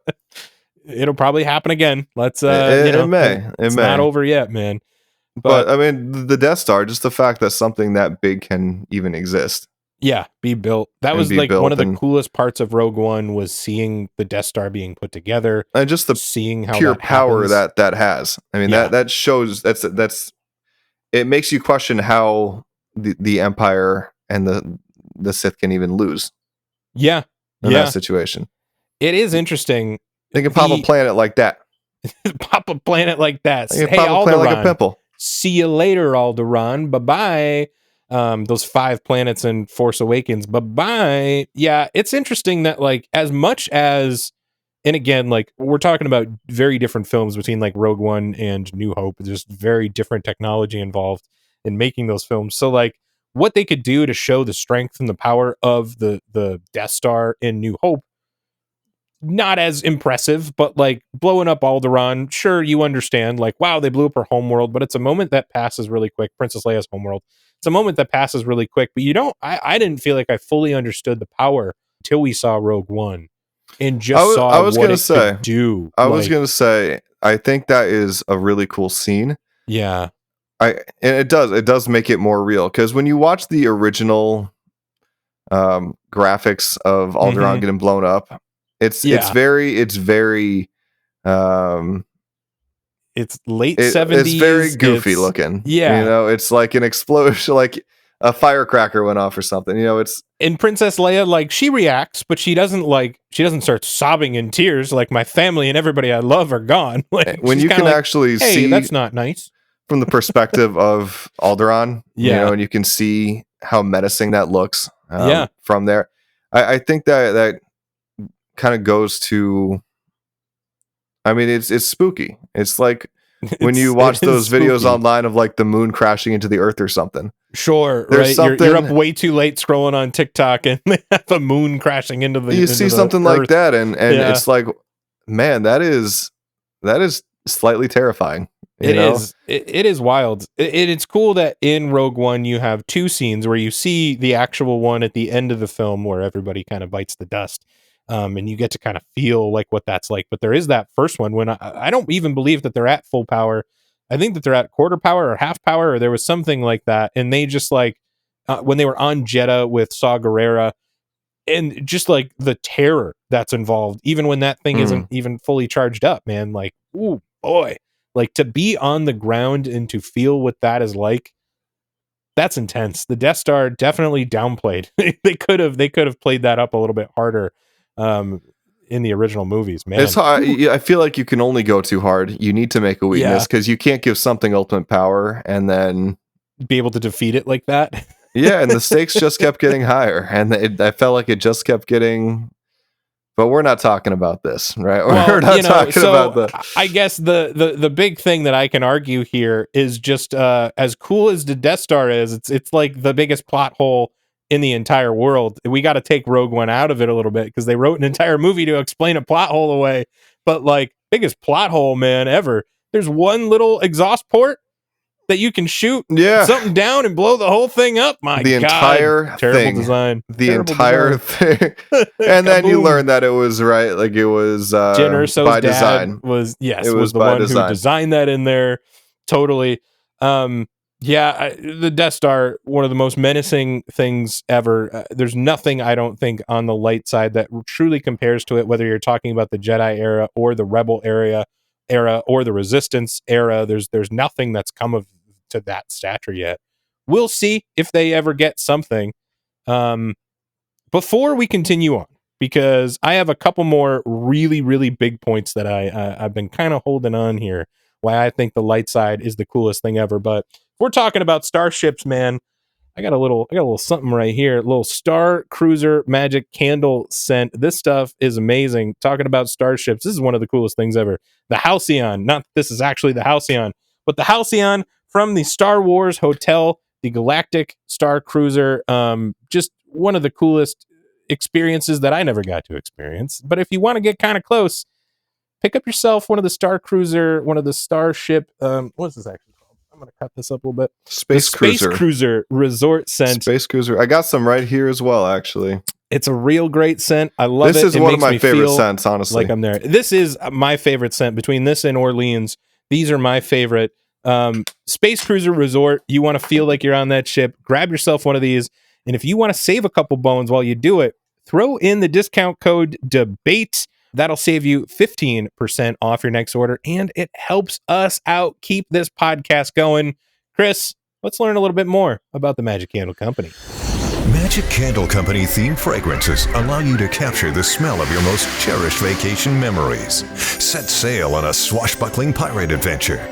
it'll probably happen again. Let's it may. It's not over yet, man. But I mean, the Death Star, just the fact that something that big can even exist. Yeah, be built. That was like one of the coolest parts of Rogue One, was seeing the Death Star being put together, and just seeing how pure power that has. I mean, that shows that's it makes you question how the Empire and the Sith can even lose. Yeah, in that situation, it is interesting. They can pop a planet like that. Pop a planet like that. Hey, pop a planet like a pimple. See you later, Alderaan. Bye-bye. Those 5 planets in Force Awakens. Bye-bye. Yeah, it's interesting that, like, as much as, and again, like, we're talking about very different films between, like, Rogue One and New Hope. There's very different technology involved in making those films. So, like, what they could do to show the strength and the power of the Death Star in New Hope, not as impressive, but like blowing up Alderaan, sure, you understand, like, wow, they blew up her homeworld, but it's a moment that passes really quick. Princess Leia's homeworld. It's a moment that passes really quick, but I didn't feel like I fully understood the power until we saw Rogue One and just saw what it could do. I was going to say, I think that is a really cool scene. Yeah. And it does make it more real, because when you watch the original graphics of Alderaan getting blown up, it's very it's late 70s. It's very goofy looking. Yeah, you know, it's like an explosion, like a firecracker went off or something. You know, it's in Princess Leia, like she reacts, but she doesn't start sobbing in tears like my family and everybody I love are gone. Like when you can actually see, that's not nice. From the perspective of Alderaan, you know, and you can see how menacing that looks. From there, I think that kind of goes to. I mean, it's spooky. It's like when you watch those videos online of like the moon crashing into the earth or something. Sure, right. You're up way too late scrolling on TikTok, and they have a moon crashing into the. You see something like that, and it's like, man, that is slightly terrifying. It is wild. It's cool that in Rogue One you have two scenes where you see the actual one at the end of the film where everybody kind of bites the dust, and you get to kind of feel like what that's like. But there is that first one when I don't even believe that they're at full power. I think that they're at quarter power or half power, or there was something like that. And they just like when they were on Jeddah with Saw Gerrera, and just like the terror that's involved, even when that thing isn't even fully charged up, man. Like, ooh boy. Like to be on the ground and to feel what that is like, that's intense. The Death Star definitely downplayed. they could have played that up a little bit harder in the original movies, man. It's hard. I feel like you can only go too hard. You need to make a weakness, because you can't give something ultimate power and then be able to defeat it like that. Yeah, and the stakes just kept getting higher, and I felt like it just kept getting. But we're not talking about this, right? We're not talking about the. I guess the big thing that I can argue here is just as cool as the Death Star is, it's like the biggest plot hole in the entire world. We got to take Rogue One out of it a little bit, because they wrote an entire movie to explain a plot hole away. But like biggest plot hole, man, ever. There's one little exhaust port that you can shoot something down and blow the whole thing up. The entire terrible design. The entire thing. And then you learn that it was right. Like it was Jyn Erso's by dad design. Was the one who designed that in there. Totally. The Death Star, one of the most menacing things ever. There's nothing, I don't think, on the light side that truly compares to it, whether you're talking about the Jedi era or the Rebel era or the Resistance era. There's nothing that's come of to that stature yet. We'll see if they ever get something. Before we continue on, because I have a couple more really, really big points that I've been kind of holding on here, why I think the light side is the coolest thing ever. But if we're talking about starships, man, I got a little something right here. A little Star Cruiser magic candle scent. This stuff is amazing. Talking about starships, this is one of the coolest things ever. The Halcyon. Not this is actually the Halcyon, but the Halcyon from the Star Wars Hotel, the Galactic Star Cruiser. Just one of the coolest experiences that I never got to experience. But if you want to get kind of close, pick up yourself one of the Star Cruiser, one of the Starship. What's this actually called? I'm going to cut this up a little bit. Space Cruiser Resort Scent. Space Cruiser. I got some right here as well, actually. It's a real great scent. I love it. This is one of my favorite scents, honestly. Like I'm there. This is my favorite scent. Between this and Orleans, these are my favorite. Space Cruiser Resort. You want to feel like you're on that ship. Grab yourself one of these. And if you want to save a couple bones while you do it, throw in the discount code DEBATE. That'll save you 15% off your next order, and it helps us out keep this podcast going. Chris, let's learn a little bit more about the Magic Candle Company. Magic Candle Company themed fragrances allow you to capture the smell of your most cherished vacation memories. Set sail on a swashbuckling pirate adventure.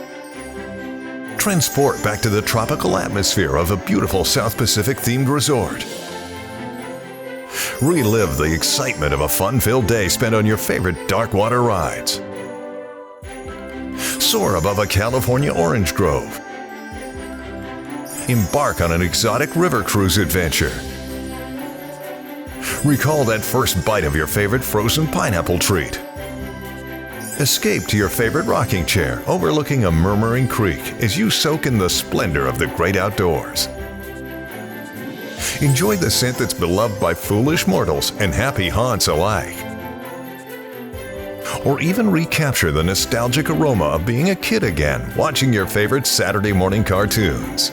Transport back to the tropical atmosphere of a beautiful South Pacific themed resort. Relive the excitement of a fun-filled day spent on your favorite dark water rides. Soar above a California orange grove. Embark on an exotic river cruise adventure. Recall that first bite of your favorite frozen pineapple treat. Escape to your favorite rocking chair overlooking a murmuring creek as you soak in the splendor of the great outdoors. Enjoy the scent that's beloved by foolish mortals and happy haunts alike. Or even recapture the nostalgic aroma of being a kid again, watching your favorite Saturday morning cartoons.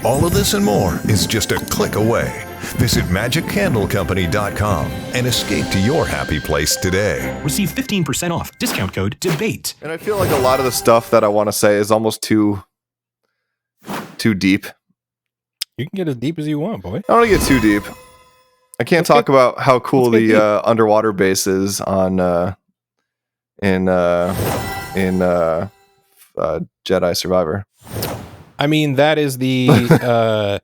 All of this and more is just a click away. Visit MagicCandleCompany.com and escape to your happy place today. Receive 15% off. Discount code DEBATE. And I feel like a lot of the stuff that I want to say is almost too deep. You can get as deep as you want, boy. I don't want to get too deep. I can't talk about how cool the underwater base is on in Jedi Survivor. I mean, that is the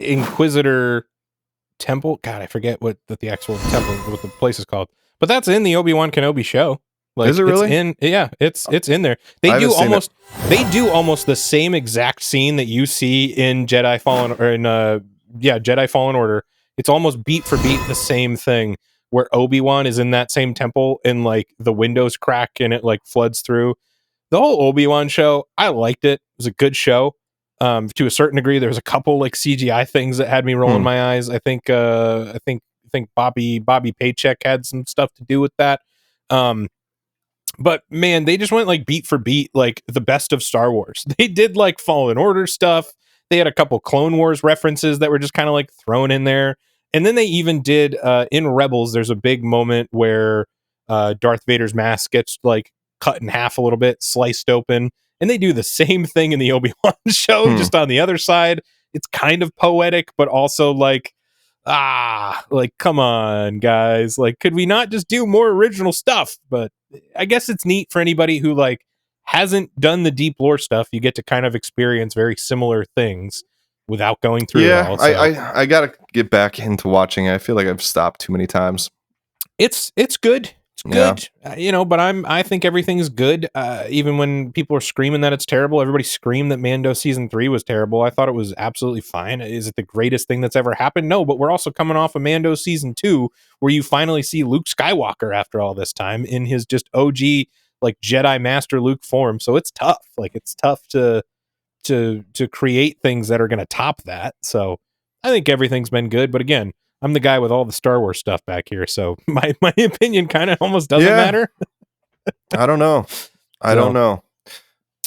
Inquisitor temple. God, I forget what the actual temple, what the place is called. But that's in the Obi-Wan Kenobi show. Like, is it really? It's in there. They do almost the same exact scene that you see in Jedi Fallen Order. It's almost beat for beat the same thing, where Obi-Wan is in that same temple and like the windows crack and it like floods through. The whole Obi-Wan show, I liked it. It was a good show. To a certain degree, there was a couple like CGI things that had me rolling my eyes. I think Bobby Paycheck had some stuff to do with that. But man, they just went like beat for beat, like the best of Star Wars. They did like Fallen Order stuff. They had a couple Clone Wars references that were just kind of like thrown in there. And then they even did in Rebels, there's a big moment where Darth Vader's mask gets like cut in half a little bit, sliced open. And they do the same thing in the Obi-Wan show, just on the other side. It's kind of poetic, but also like, come on, guys. Like, could we not just do more original stuff? But I guess it's neat for anybody who like hasn't done the deep lore stuff. You get to kind of experience very similar things without going through it all. So I gotta get back into watching. I feel like I've stopped too many times. It's good. It's good, but I think everything's good. Even when people are screaming that it's terrible, everybody screamed that Mando season 3 was terrible. I thought it was absolutely fine. Is it the greatest thing that's ever happened? No, but we're also coming off of Mando season 2, where you finally see Luke Skywalker after all this time in his just OG like Jedi Master Luke form. So it's tough. Like it's tough to create things that are going to top that. So I think everything's been good. But again, I'm the guy with all the Star Wars stuff back here, so my opinion kind of almost doesn't matter. I don't know. I don't know.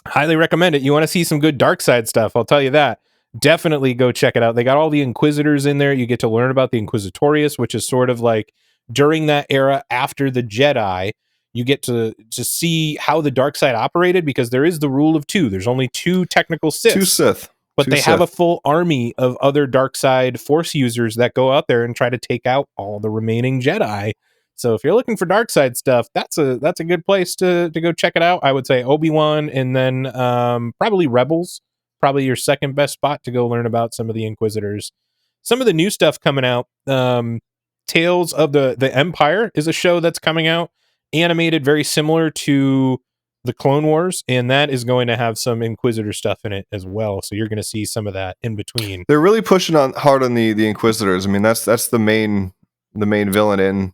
Highly recommend it. You want to see some good dark side stuff, I'll tell you that. Definitely go check it out. They got all the Inquisitors in there. You get to learn about the Inquisitorius, which is sort of like during that era after the Jedi. You get to see how the dark side operated, because there is the rule of 2. There's only 2 technical Sith. 2 Sith. But they have a full army of other dark side force users that go out there and try to take out all the remaining Jedi. So if you're looking for dark side stuff, that's a good place to go check it out. I would say Obi-Wan, and then probably Rebels, probably your second best spot to go learn about some of the Inquisitors. Some of the new stuff coming out. Tales of the Empire is a show that's coming out, animated very similar to the Clone Wars, and that is going to have some Inquisitor stuff in it as well. So you're going to see some of that in between. They're really pushing hard on the Inquisitors. I mean, that's the main villain in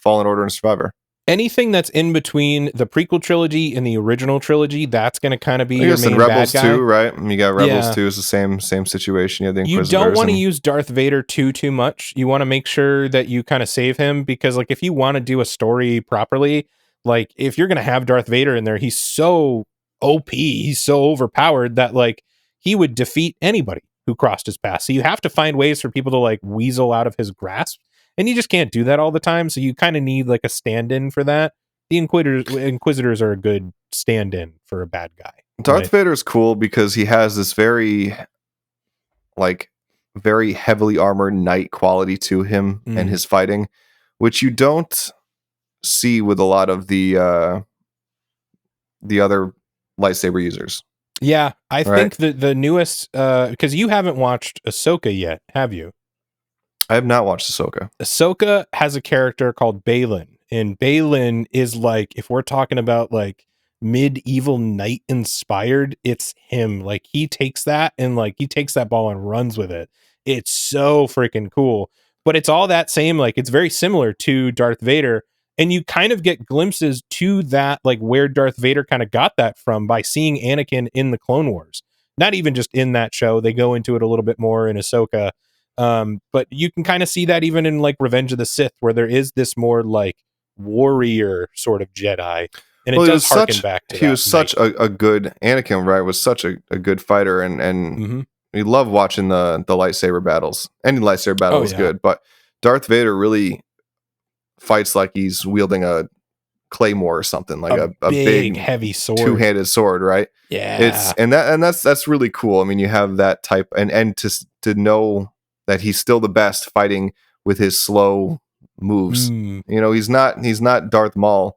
Fallen Order and Survivor. Anything that's in between the prequel trilogy and the original trilogy, that's going to kind of be your main Rebels bad guy. Too, right? You got Rebels 2 is the same situation. You have the Inquisitors. You don't want to use Darth Vader too much. You want to make sure that you kind of save him, because like if you want to do a story properly, like if you're going to have Darth Vader in there, he's so OP, he's so overpowered that like he would defeat anybody who crossed his path. So you have to find ways for people to like weasel out of his grasp. And you just can't do that all the time. So you kind of need like a stand-in for that. The Inquisitors are a good stand-in for a bad guy. Darth Vader is cool because he has this very heavily armored knight quality to him and his fighting, which you don't see with a lot of the other lightsaber users. Yeah, I think the newest, because you haven't watched Ahsoka yet, have you? I have not watched Ahsoka. Ahsoka has a character called Balin, and Balin is like, if we're talking about like medieval knight inspired, it's him. Like he takes that and like he takes that ball and runs with it. It's so freaking cool. But it's all that same, like it's very similar to Darth Vader. And you kind of get glimpses to that, like where Darth Vader kind of got that from by seeing Anakin in the Clone Wars. Not even just in that show. They go into it a little bit more in Ahsoka. But you can kind of see that even in like Revenge of the Sith, where there is this more like warrior sort of Jedi. And it does harken back to he was such a good Anakin, right? Was such a good fighter, and we love watching the lightsaber battles. Any lightsaber battle was good, but Darth Vader really fights like he's wielding a claymore or something, like a big heavy sword, two-handed sword, right? Yeah, that's really cool. I mean, you have that type, and to know that he's still the best fighting with his slow moves. You know, he's not Darth Maul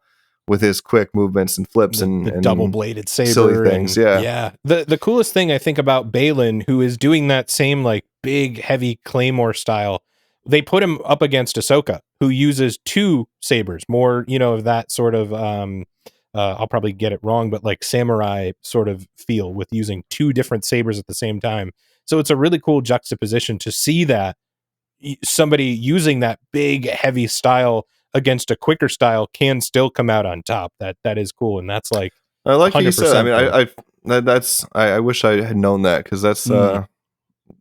with his quick movements and flips and double-bladed saber, silly things. Yeah. The coolest thing I think about Balin, who is doing that same like big heavy claymore style, they put him up against Ahsoka, who uses two sabers, more, you know, of that sort of I'll probably get it wrong, but like samurai sort of feel with using two different sabers at the same time. So it's a really cool juxtaposition to see that somebody using that big heavy style against a quicker style can still come out on top. That is cool, and that's like I like you said. I mean, I wish I had known that, because that's that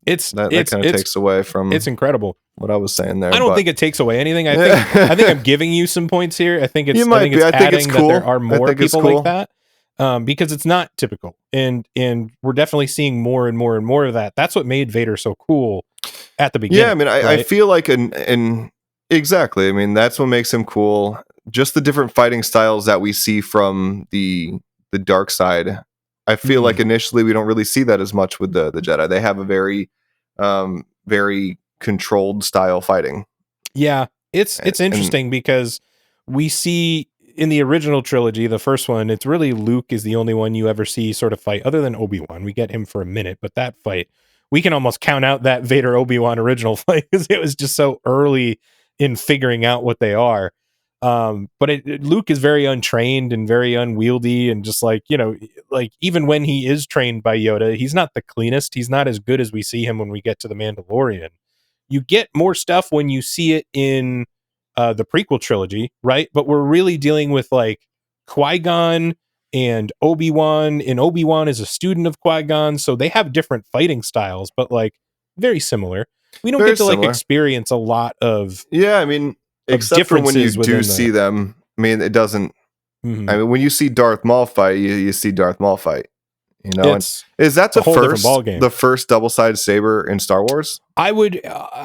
kind of takes away from. It's incredible what I was saying there. I don't think it takes away anything. I think I'm giving you some points here. I think it's cool. That there are more people like that, because it's not typical, and we're definitely seeing more and more and more of that. That's what made Vader so cool at the beginning. Yeah, I mean, I feel like exactly. I mean, that's what makes him cool. Just the different fighting styles that we see from the dark side. I feel like initially we don't really see that as much with the Jedi. They have a very, very controlled style fighting. Yeah, it's interesting because we see in the original trilogy, the first one, it's really Luke is the only one you ever see sort of fight, other than Obi-Wan. We get him for a minute, but that fight, we can almost count out that Vader Obi-Wan original fight because it was just so early in figuring out what they are. But Luke is very untrained and very unwieldy, and just like, you know, like even when he is trained by Yoda, he's not the cleanest. He's not as good as we see him when we get to the Mandalorian. You get more stuff when you see it in the prequel trilogy, right? But we're really dealing with like Qui-Gon and Obi-Wan, and Obi-Wan is a student of Qui-Gon, so they have different fighting styles, but like very similar. We don't get to like experience a lot of I mean, except for when you do see them. I mean, it doesn't. I mean, when you see Darth Maul fight, you see Darth Maul fight. You know, is that the first double-sided saber in Star Wars? I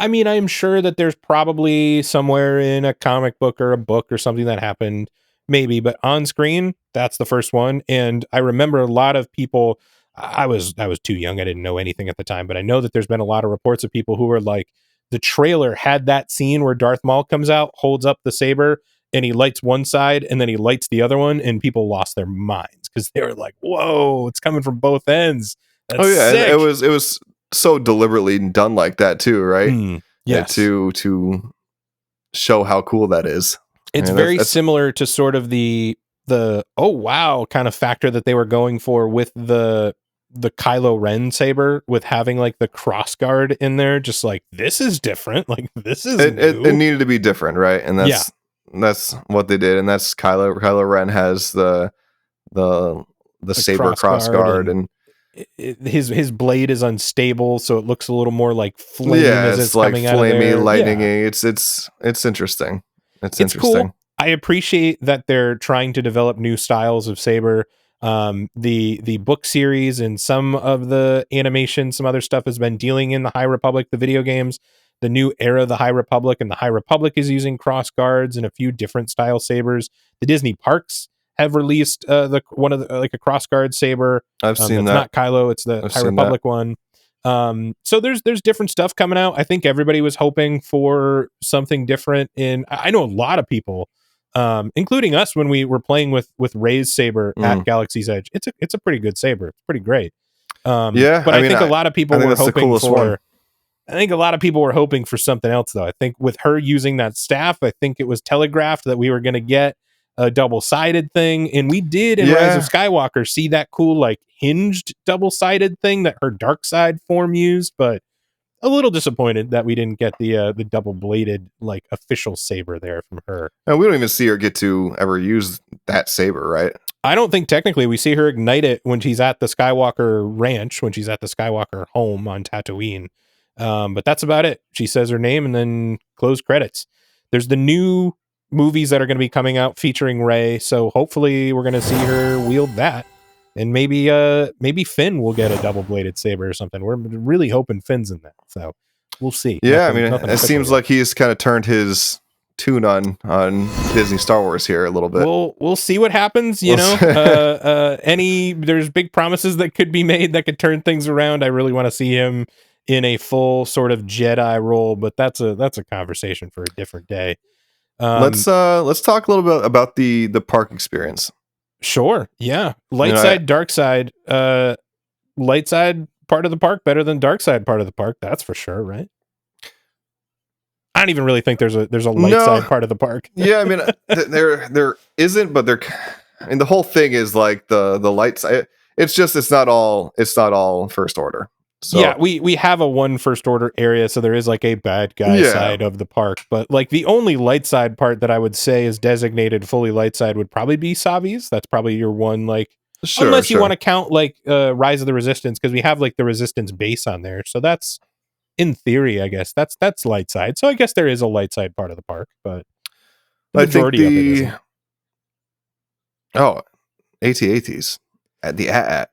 mean, I'm sure that there's probably somewhere in a comic book or a book or something that happened, maybe, but on screen, that's the first one. And I remember a lot of people. I was too young. I didn't know anything at the time, but I know that there's been a lot of reports of people who were like, the trailer had that scene where Darth Maul comes out, holds up the saber, and he lights one side and then he lights the other one, and people lost their minds because they were like, whoa, it's coming from both ends. That's sick. And it was so deliberately done like that too, right? Yes. To show how cool that is. It's very similar to sort of the oh wow kind of factor that they were going for with the Kylo Ren saber, with having like the crossguard in there. Just like, this is different. Like, this is it needed to be different, right? And that's what they did. And that's Kylo Ren has the saber crossguard and his blade is unstable, so it looks a little more like flame as it's like coming flamey, out of there. lightningy. It's interesting. It's interesting. Cool. I appreciate that they're trying to develop new styles of saber. The book series and some of the animation, some other stuff has been dealing in the High Republic, the video games, the new era of the High Republic, and the High Republic is using cross guards and a few different style sabers. The Disney parks have released a cross guard saber. I've seen that. Not Kylo, it's the High Republic one. So there's different stuff coming out. I think everybody was hoping for something different. I know a lot of people, including us, when we were playing with Rey's saber at Galaxy's Edge. It's a pretty good saber. It's pretty great. But I think a lot of people were hoping for. I think a lot of people were hoping for something else, though. I think with her using that staff, I think it was telegraphed that we were going to get a double-sided thing, and we did in Rise of Skywalker see that cool like hinged double-sided thing that her dark side form used. But a little disappointed that we didn't get the double bladed like official saber there from her. And we don't even see her get to ever use that saber, right? I don't think technically we see her ignite it when she's at the Skywalker ranch, when she's at the Skywalker home on Tatooine. But that's about it. She says her name and then close credits. There's the new movies that are going to be coming out featuring Rey, so hopefully we're going to see her wield that. And maybe Finn will get a double-bladed saber or something. We're really hoping Finn's in that, so we'll see. Yeah, I mean, it seems like he's kind of turned his tune on Disney Star Wars here a little bit. We'll see what happens. You know, there's big promises that could be made that could turn things around. I really want to see him in a full sort of Jedi role, but that's a conversation for a different day. Let's talk a little bit about the park experience. Sure. Yeah. Light side, dark side. Light side part of the park better than dark side part of the park. That's for sure, right? I don't even really think there's a light side part of the park. Yeah, I mean, there isn't, but I mean, the whole thing is like the light side. It's not all First Order. So, yeah, we have a one First Order area, so there is like a bad guy side of the park. But like the only light side part that I would say is designated fully light side would probably be Savi's. That's probably your one, like, unless you want to count like Rise of the Resistance, because we have like the Resistance base on there. So that's, in theory, I guess that's light side. So I guess there is a light side part of the park, but the majority of it isn't. Oh, AT-ATs at the AT-AT.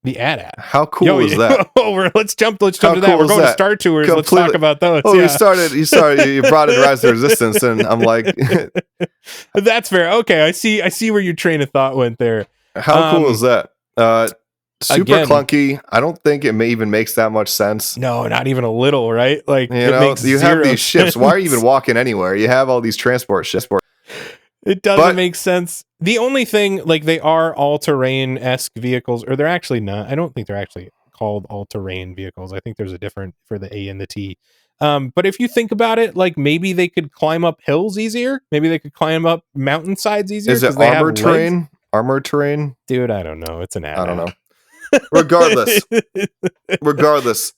The AT-AT. How cool is that? Let's jump to that. We're going to Star Tours. Completely. Let's talk about those. Oh, you brought in Rise of the Resistance, and I'm like, that's fair. Okay, I see where your train of thought went there. How cool is that? Super clunky. I don't think it even makes that much sense. No, not even a little, right? Like, you have these ships. Why are you even walking anywhere? You have all these transport ships. It doesn't make sense. The only thing, like, they are all-terrain-esque vehicles, or they're actually not. I don't think they're actually called all-terrain vehicles. I think there's a different for the A and the T. But if you think about it, like, maybe they could climb up hills easier. Maybe they could climb up mountainsides easier. Is it armored terrain? Armored terrain? Dude, I don't know. It's an ad. I don't know. Regardless,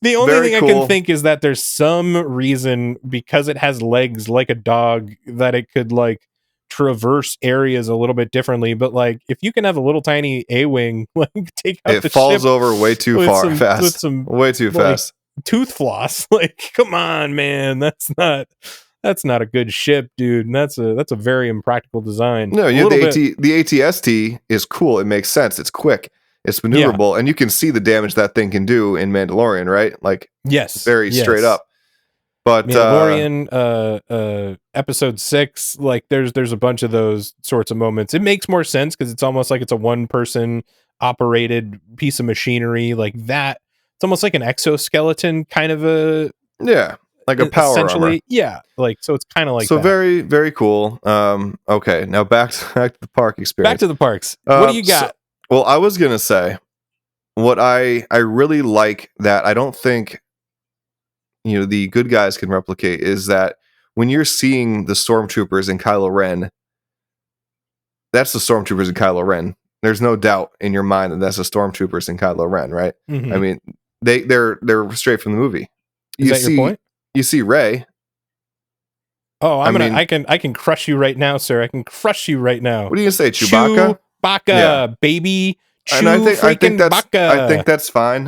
the only thing I can think is that there's some reason, because it has legs like a dog, that it could like traverse areas a little bit differently. But like, if you can have a little tiny A-wing, like take out it falls over way too fast. Way too fast. Tooth floss. Like, come on, man. That's not a good ship, dude. And that's a very impractical design. No, the AT-ST is cool. It makes sense. It's quick. It's maneuverable, and you can see the damage that thing can do in Mandalorian, right? Like, very straight up. But Mandalorian, episode 6, like there's a bunch of those sorts of moments. It makes more sense because it's almost like it's a one-person operated piece of machinery like that. It's almost like an exoskeleton kind of a like a power armor. Yeah, like so it's kind of like so that. Very, very cool. Okay, now back to the park experience. Back to the parks. What do you got? Well, I was going to say, what I really like that I don't think, the good guys can replicate is that when you're seeing the stormtroopers in Kylo Ren, that's the stormtroopers in Kylo Ren. There's no doubt in your mind that that's the stormtroopers in Kylo Ren, right? Mm-hmm. I mean, they're straight from the movie. Is that your point? You see Rey. Oh, I can crush you right now, sir. I can crush you right now. What are you going to say, Chewbacca? Baby. And I think that's fine.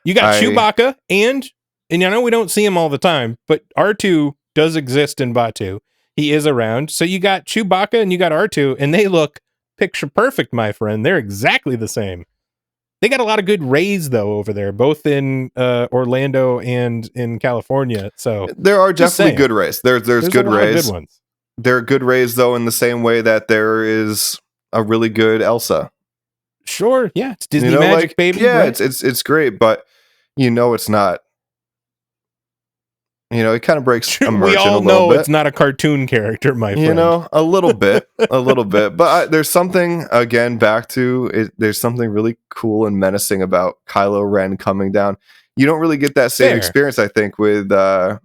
You got Chewbacca, and I know we don't see him all the time, but R2 does exist in Batuu. He is around. So you got Chewbacca and you got R2, and they look picture perfect, my friend. They're exactly the same. They got a lot of good Rays though over there, both in Orlando and in California. So there are definitely good Rays. There's good Rays. Good ones. There are good Rays though, in the same way that there is a really good Elsa. Sure, yeah, it's Disney magic, baby. Yeah, right? it's great, but it's not. It kind of breaks immersion. We all a little know bit. It's not a cartoon character, my friend. A little bit. But there's something again back to it. There's something really cool and menacing about Kylo Ren coming down. You don't really get that same experience, I think, with Rey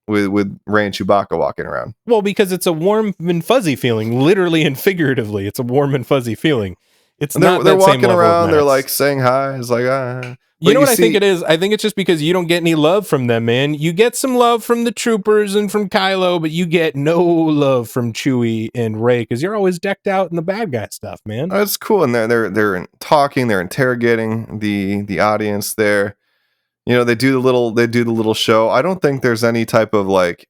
and Chewbacca walking around. Well, because it's a warm and fuzzy feeling, literally and figuratively. It's a warm and fuzzy feeling. It's And not they're that same walking level of around. They're menace. like saying hi. It's like You But know what I think see, it is? I think it's just because you don't get any love from them, man. You get some love from the troopers and from Kylo, but you get no love from Chewie and Rey because you're always decked out in the bad guy stuff, man. It's cool, and they're talking. They're interrogating the audience there. You know, they do the little show. I don't think there's any type of like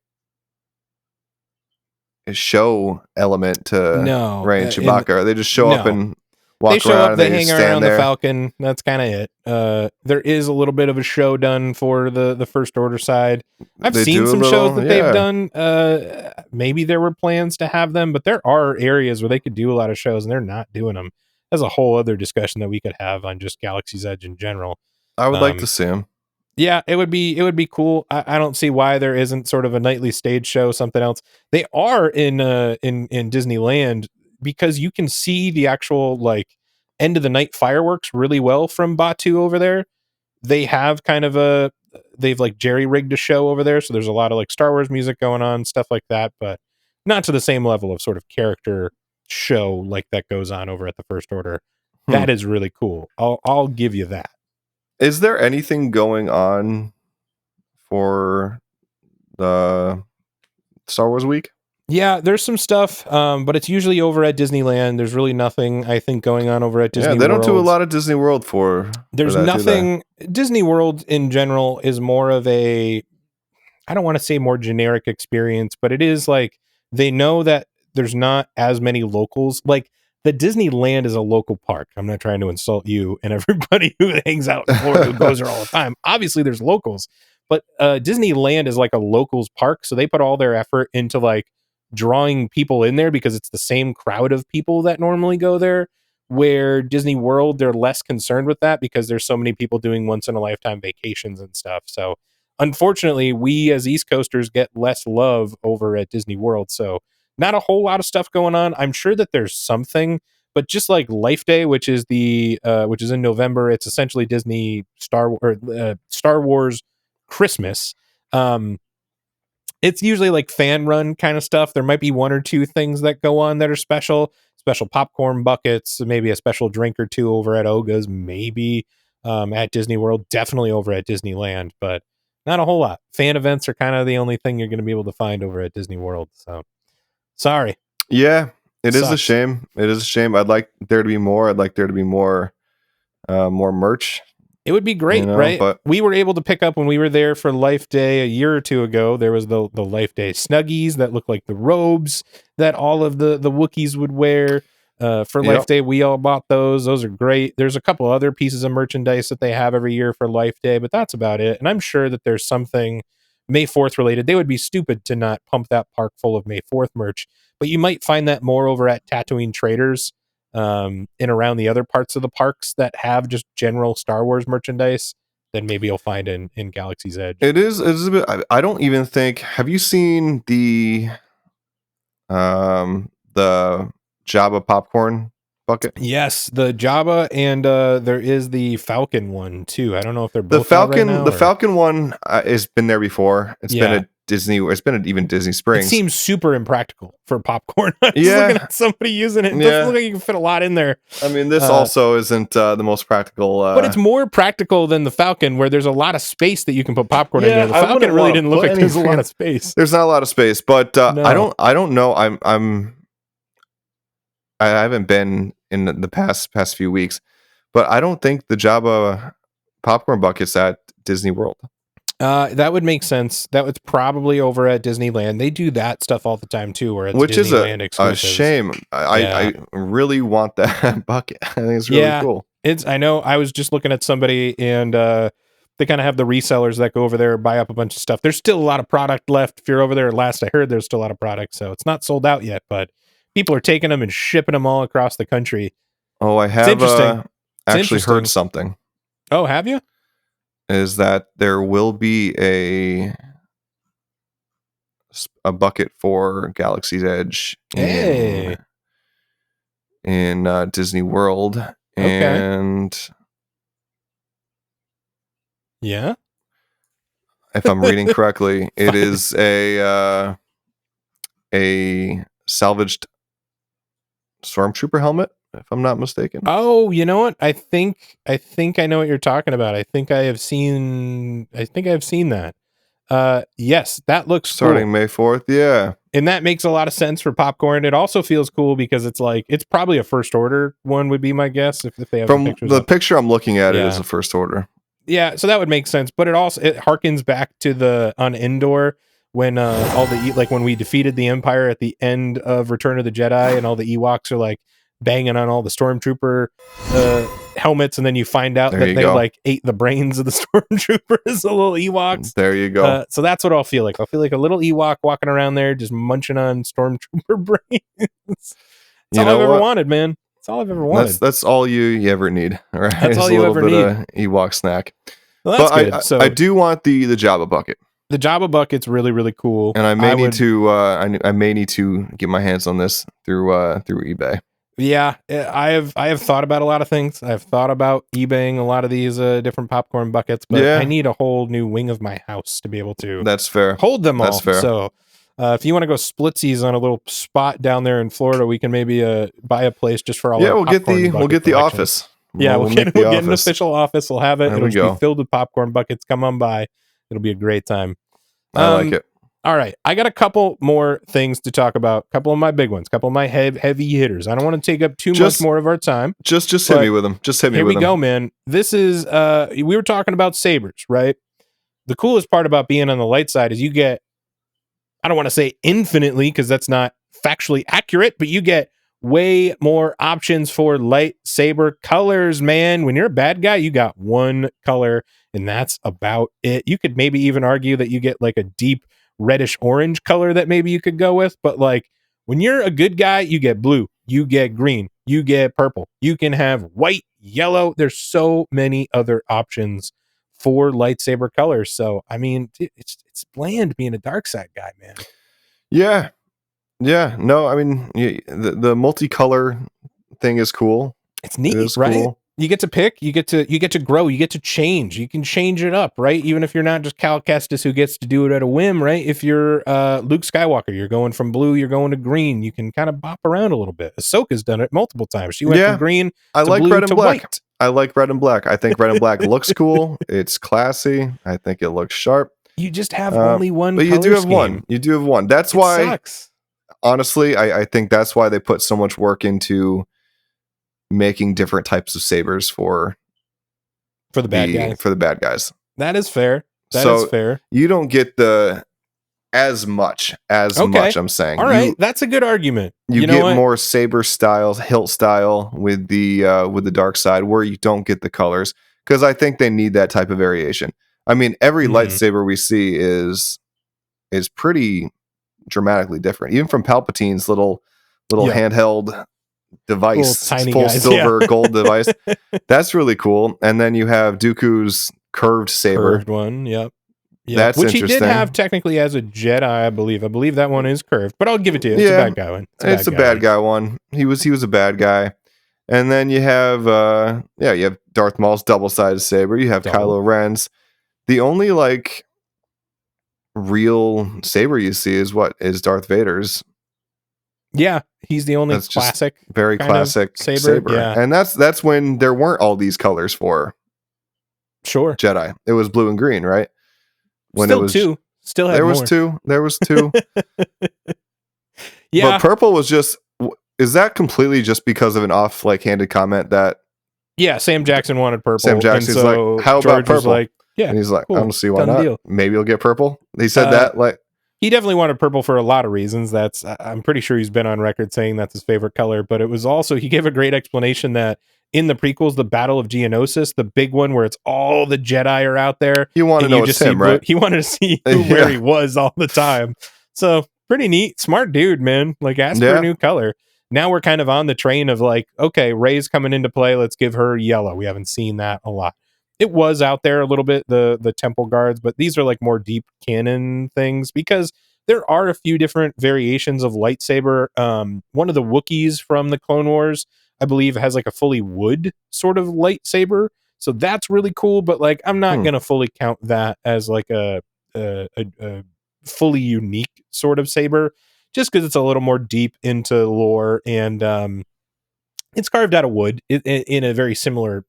a show element to No, Rey and Chewbacca. They just show up no. and They walk show around up, and they they hang just around stand the there. Falcon. That's kind of it. There is a little bit of a show done for the First Order side. I've They seen do a some little, shows that yeah. they've done. Maybe there were plans to have them, but there are areas where they could do a lot of shows, and they're not doing them. That's a whole other discussion that we could have on just Galaxy's Edge in general. I would like to see him. Yeah, it would be cool. I don't see why there isn't sort of a nightly stage show, something else. They are in Disneyland because you can see the actual like end of the night fireworks really well from Batu over there. They have kind of they've like jerry rigged a show over there, so there's a lot of like Star Wars music going on, stuff like that, but not to the same level of sort of character show like that goes on over at the First Order. That is really cool. I'll give you that. Is there anything going on for the Star Wars week? Yeah, there's some stuff, but it's usually over at Disneyland. There's really nothing, I think, going on over at Disney World. Yeah, they don't do a lot of Disney World for There's that, nothing. Disney World in general is more of a, I don't want to say more generic experience, but it is like they know that there's not as many locals. Like the Disneyland is a local park. I'm not trying to insult you and everybody who hangs out in Florida who goes there all the time. Obviously, there's locals, but Disneyland is like a locals park, so they put all their effort into like drawing people in there because it's the same crowd of people that normally go there. Where Disney World, they're less concerned with that because there's so many people doing once in a lifetime vacations and stuff. So unfortunately, we as East Coasters get less love over at Disney World. So not a whole lot of stuff going on. I'm sure that there's something, but just like Life Day, which is in November, it's essentially Disney Star Wars Christmas. It's usually like fan run kind of stuff. There might be one or two things that go on that are special popcorn buckets, maybe a special drink or two over at Oga's, maybe at Disney World, definitely over at Disneyland, but not a whole lot. Fan events are kind of the only thing you're going to be able to find over at Disney World. So sorry. Yeah, it is a Sucks. shame. It is a shame. I'd like there to be more. I'd like there to be more merch. It would be great, right? But we were able to pick up when we were there for Life Day a year or two ago. There was the Life Day Snuggies that look like the robes that all of the Wookiees would wear. For Life Day, we all bought those. Those are great. There's a couple other pieces of merchandise that they have every year for Life Day, but that's about it. And I'm sure that there's something May 4th related. They would be stupid to not pump that park full of May 4th merch, but you might find that more over at Tatooine Traders. And around the other parts of the parks that have just general Star Wars merchandise, then maybe you'll find in Galaxy's Edge. It's a bit. I don't even think. Have you seen the Jabba popcorn bucket? Yes, the Jabba, and there is the Falcon one too. I don't know if they're both the Falcon. out right now, The Falcon one has been there before. It's been at Disney. It's been at even Disney Springs. It seems super impractical for popcorn. I was looking at somebody using it. It doesn't look like you can fit a lot in there. I mean, this also isn't the most practical. But it's more practical than the Falcon, where there's a lot of space that you can put popcorn in there. The Falcon really didn't look like there's a lot of space. There's not a lot of space, but no. I don't know. I haven't been in the past few weeks, but I don't think the Jabba popcorn bucket's at Disney World. That would make sense. That was probably over at Disneyland. They do that stuff all the time too, where it's which Disneyland is a shame. I really want that bucket. I think it's really cool. I know. I was just looking at somebody, and they kind of have the resellers that go over there, buy up a bunch of stuff. There's still a lot of product left. If you're over there, last I heard, there's still a lot of product, so it's not sold out yet. But people are taking them and shipping them all across the country. Oh, I have actually heard something. Oh, have you? Is that there will be a bucket for Galaxy's Edge in Disney World, and yeah, if I'm reading correctly, it is a salvaged stormtrooper helmet. if I'm not mistaken. Oh, you know what? I think I know what you're talking about. I think I've seen that. Yes, that looks Starting cool. May 4th. Yeah. And that makes a lot of sense for popcorn. It also feels cool because it's like it's probably a first order one would be my guess if they have From the pictures the up. picture I'm looking at, it Yeah. is a first order. Yeah, so that would make sense, but it harkens back to the on Endor when all the like when we defeated the Empire at the end of Return of the Jedi, and all the Ewoks are like banging on all the stormtrooper helmets, and then you find out There that you they go. like ate the brains of the stormtroopers, the little Ewoks. There you go. So that's what I'll feel like. I'll feel like a little Ewok walking around there just munching on stormtrooper brains. That's all I've ever wanted, man. That's all I've ever wanted. That's all you ever need. All right. That's all you ever need. Of Ewok snack. Well, that's but good. So I do want the Jabba bucket. the Jabba bucket's really, really cool. And I may need to I may need to get my hands on this through eBay. Yeah, I have thought about a lot of things. I've thought about eBaying a lot of these different popcorn buckets, but I need a whole new wing of my house to be able to That's fair. hold them all. That's fair. So if you want to go splitsies on a little spot down there in Florida, we can maybe buy a place just for all. Yeah, our we'll get the collection. office. Yeah, we'll get an official office. We'll have it. There It'll we just go. be filled with popcorn buckets. Come on by. It'll be a great time. I like it. All right, I got a couple more things to talk about. A couple of my big ones. A couple of my heavy hitters. I don't want to take up too much more of our time. Just hit me with them. Just hit me with them. Here we go, man. This is we were talking about sabers, right? The coolest part about being on the light side is you get, I don't want to say infinitely because that's not factually accurate, but you get way more options for lightsaber colors, man. When you're a bad guy, you got one color and that's about it. You could maybe even argue that you get like a deep reddish orange color that maybe you could go with, but like when you're a good guy, you get blue, you get green, you get purple, you can have white, yellow. There's so many other options for lightsaber colors. So I mean, it's bland being a dark side guy, man. Yeah. No, I mean the multicolor thing is cool. It's neat, right? Cool. You get to pick, you get to grow, you get to change. You can change it up, right? Even if you're not just Cal Kestis who gets to do it at a whim, right? If you're Luke Skywalker, you're going from blue, you're going to green. You can kind of bop around a little bit. Ahsoka's done it multiple times. She went from green to blue red and to black. White. I like red and black. I think red and black looks cool. It's classy. I think it looks sharp. You just have only one. But you do have one. You do have one. That's why. Sucks. Honestly, I think that's why they put so much work into making different types of sabers for the bad guys. That is fair. That is fair. You don't get as much. I'm saying. All right, that's a good argument. You get more saber styles, hilt style with the dark side, where you don't get the colors, because I think they need that type of variation. I mean, every lightsaber we see is pretty dramatically different, even from Palpatine's little handheld device, tiny full guys, silver gold device. That's really cool. And then you have Dooku's curved saber, curved one. Yep. That's which interesting. He did have technically as a Jedi, I believe. I believe that one is curved, but I'll give it to you. It's a bad guy one. It's a bad guy one. He was a bad guy. And then you have you have Darth Maul's double-sided saber. You have Kylo Ren's. The only like real saber you see is Darth Vader's. Yeah, he's the only classic, very classic saber. Yeah. And that's when there weren't all these colors for Jedi. It was blue and green, right? When Still two. Still had there more. was two. There was two. Yeah. But purple was just. Is that completely just because of an handed comment that? Yeah, Sam Jackson wanted purple. Sam Jackson's so like, how about purple? And he's like, cool. I don't see why Done not. Deal. Maybe you'll get purple. He said that he definitely wanted purple for a lot of reasons. I'm pretty sure he's been on record saying that's his favorite color, but it was also, he gave a great explanation that in the prequels, the Battle of Geonosis, the big one where it's all the Jedi are out there. You want to know it's him, right? He wanted to see where he was all the time. So pretty neat. Smart dude, man. Like, ask for a new color. Now we're kind of on the train of like, okay, Rey's coming into play. Let's give her yellow. We haven't seen that a lot. It was out there a little bit, the temple guards, but these are like more deep canon things because there are a few different variations of lightsaber. One of the Wookiees from the Clone Wars, I believe, has like a fully wood sort of lightsaber. So that's really cool, but like I'm not going to fully count that as like a fully unique sort of saber, just because it's a little more deep into lore and It's carved out of wood in a very similar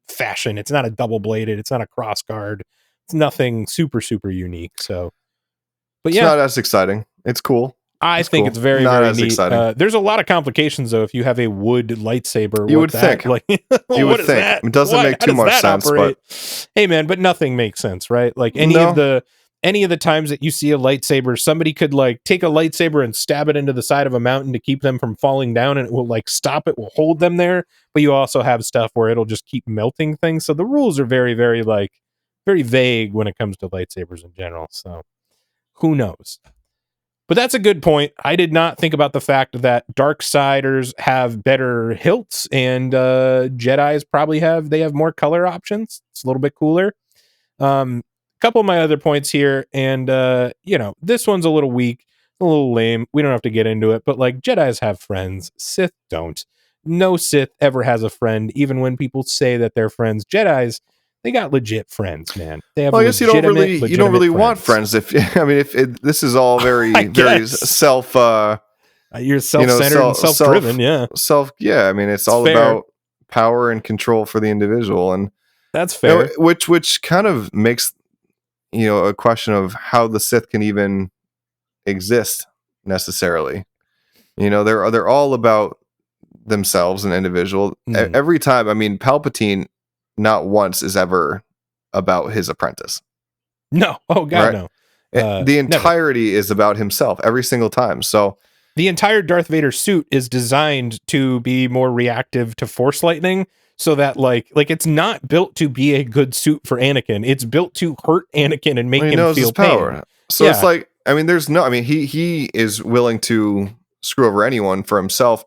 fashion. It's not a double bladed. It's not a cross guard. It's nothing super, super unique. So, but It's not as exciting. It's cool. I think it's very, not very as neat. Exciting. There's a lot of complications though. If you have a wood lightsaber, you would think. Like, you would think that? It doesn't make too much sense. Operate? But hey, man, but nothing makes sense, right? Like any of the times that you see a lightsaber, somebody could like take a lightsaber and stab it into the side of a mountain to keep them from falling down, and it will like stop it, will hold them there. But you also have stuff where it'll just keep melting things. So the rules are very, very very vague when it comes to lightsabers in general. So who knows? But that's a good point. I did not think about the fact that Darksiders have better hilts and Jedis probably have more color options. It's a little bit cooler. Couple of my other points here, and this one's a little weak, a little lame. We don't have to get into it, but like Jedis have friends, Sith don't. No Sith ever has a friend, even when people say that they're friends. Jedis, they got legit friends, man. They have. Well, I guess you don't really want friends if this is all very self. You're self-centered and self-driven, yeah. I mean, it's all about power and control for the individual, and that's fair. Which kind of makes a question of how the Sith can even exist necessarily. They're all about themselves and individual. Every time, I mean, Palpatine not once is ever about his apprentice. No. Oh God, right? No. The entirety is about himself every single time. So the entire Darth Vader suit is designed to be more reactive to Force lightning, so that like it's not built to be a good suit for Anakin. It's built to hurt Anakin and make him feel his power. Pain. So it's like, I mean, he is willing to screw over anyone for himself.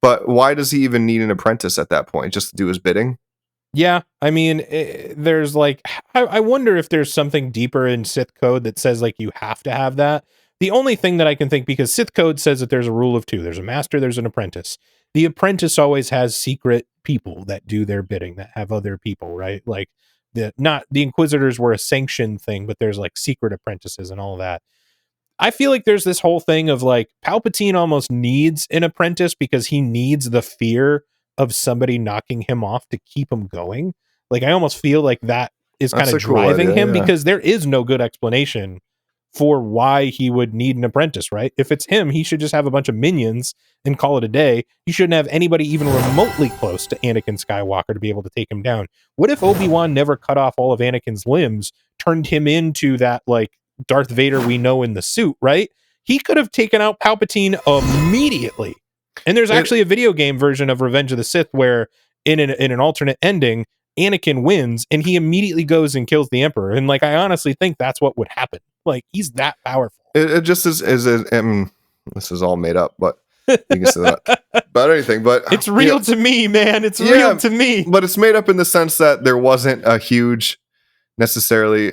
But why does he even need an apprentice at that point? Just to do his bidding? Yeah, I mean, there's like, I wonder if there's something deeper in Sith code that says like you have to have that. The only thing that I can think, because Sith code says that there's a rule of two. There's a master, there's an apprentice. The apprentice always has secret people that do their bidding, that have other people, right? Like the Inquisitors were a sanctioned thing, but there's like secret apprentices and all that. I feel like there's this whole thing of like Palpatine almost needs an apprentice because he needs the fear of somebody knocking him off to keep him going. Like I almost feel like that is kind of driving him, because there is no good explanation for why he would need an apprentice, right? If it's him, he should just have a bunch of minions and call it a day. You shouldn't have anybody even remotely close to Anakin Skywalker to be able to take him down. What if Obi-Wan never cut off all of Anakin's limbs, turned him into that like Darth Vader we know in the suit, right? He could have taken out Palpatine immediately. And there's actually a video game version of Revenge of the Sith where in an alternate ending, Anakin wins and he immediately goes and kills the Emperor. And like, I honestly think that's what would happen. Like, he's that powerful. It just is this is all made up, but you can say that about anything. But it's real to me, man. It's real to me. But it's made up in the sense that there wasn't a huge, necessarily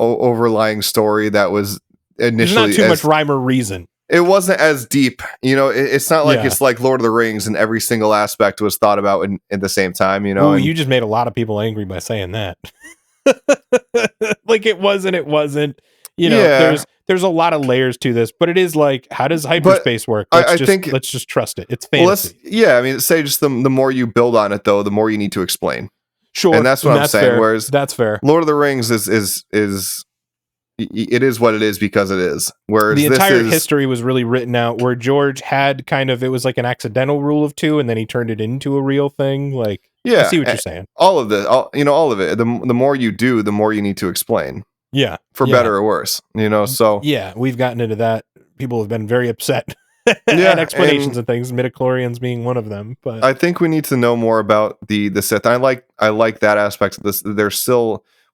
overlying story that was initially. There's not too much rhyme or reason. It wasn't as deep, it's not like it's like Lord of the Rings and every single aspect was thought about at the same time, Ooh, you just made a lot of people angry by saying that. Like it wasn't, there's a lot of layers to this, but it is like, how does hyperspace work? Let's just trust it. It's fantasy. Say just the more you build on it though, the more you need to explain. Sure. And that's what I'm saying. Fair. Whereas that's fair. Lord of the Rings is it is what it is because it is. Whereas the entire history was really written out where George had it was like an accidental rule of two, and then he turned it into a real thing. Like, I see what you're saying. All of this, all of it. The more you do, the more you need to explain. Yeah, for better or worse. So yeah, we've gotten into that. People have been very upset at explanations and things. Midichlorians being one of them. But I think we need to know more about the Sith. I like that aspect of this.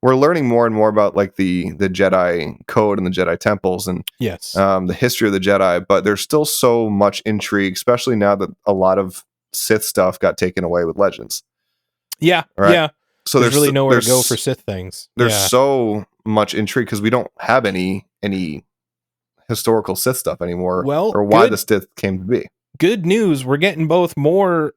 We're learning more and more about like the Jedi code and the Jedi temples and the history of the Jedi, but there's still so much intrigue, especially now that a lot of Sith stuff got taken away with Legends. Yeah, right? Yeah. So there's really nowhere to go for Sith things. There's so much intrigue because we don't have any historical Sith stuff anymore, or why the Sith came to be. Good news, we're getting both more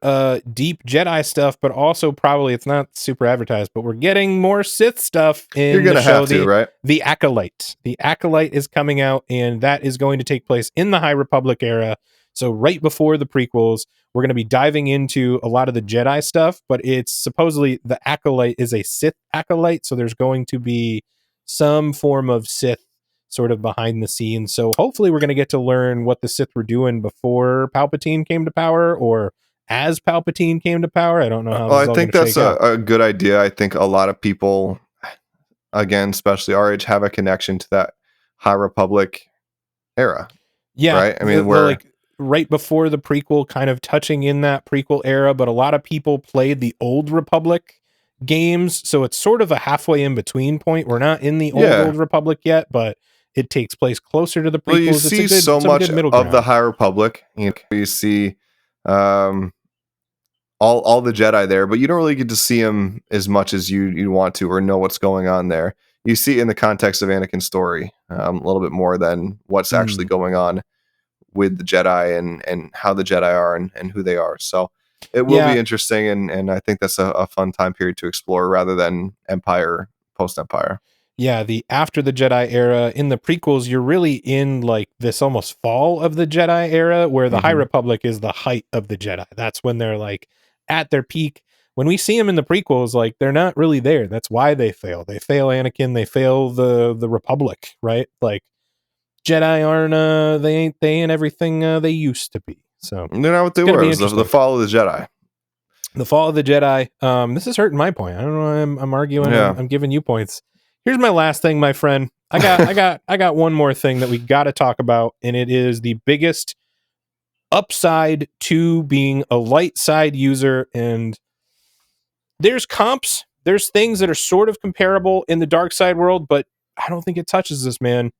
deep Jedi stuff, but also probably, it's not super advertised, but we're getting more Sith stuff in You're gonna the show. Have to, right? The Acolyte. The Acolyte is coming out, and that is going to take place in the High Republic era. So right before the prequels, we're going to be diving into a lot of the Jedi stuff, but it's supposedly the acolyte is a Sith acolyte, so there's going to be some form of Sith sort of behind the scenes. So hopefully we're going to get to learn what the Sith were doing before Palpatine came to power, or as Palpatine came to power. I don't know how Well, this is I all think going to that's shake out. a good idea. I think a lot of people, again, especially our age, have a connection to that High Republic era. Yeah, right? I mean, the like right before the prequel, kind of touching in that prequel era, but a lot of people played the Old Republic games, so it's sort of a halfway in between point. We're not in the Old Republic yet, but it takes place closer to the prequels. Well, you see so much middle of the ground. High Republic. You see all the Jedi there, but you don't really get to see them as much as you want to, or know what's going on there. You see it in the context of Anakin's story a little bit more than what's actually going on with the Jedi and how the Jedi are and who they are. So it will be interesting, and I think that's a fun time period to explore rather than Empire, post-Empire. Yeah, the after the Jedi era. In the prequels, you're really in like this almost fall of the Jedi era, where the High Republic is the height of the Jedi. That's when they're like at their peak. When we see them in the prequels, like they're not really there. That's why they fail. They fail Anakin. They fail the Republic, right? Like Jedi aren't they ain't everything they used to be. So they're not what they were. It was the fall of the Jedi. The fall of the Jedi. This is hurting my point. I don't know why I'm arguing. Yeah. I'm giving you points. Here's my last thing, my friend. I got one more thing that we got to talk about, and it is the biggest upside to being a light side user. And there's comps. There's things that are sort of comparable in the dark side world, but I don't think it touches this, man.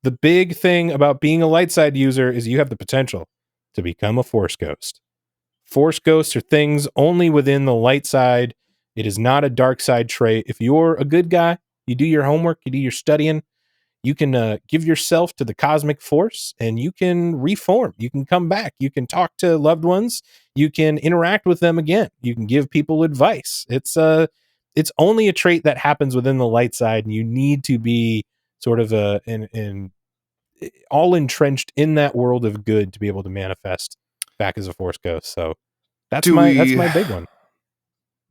The big thing about being a light side user is you have the potential to become a Force ghost. Force ghosts are things only within the light side. It is not a dark side trait. If you're a good guy, you do your homework, you do your studying, you can give yourself to the cosmic force and you can reform. You can come back. You can talk to loved ones. You can interact with them again. You can give people advice. It's only a trait that happens within the light side, and you need to be sort of all entrenched in that world of good to be able to manifest back as a Force ghost. So that's my big one.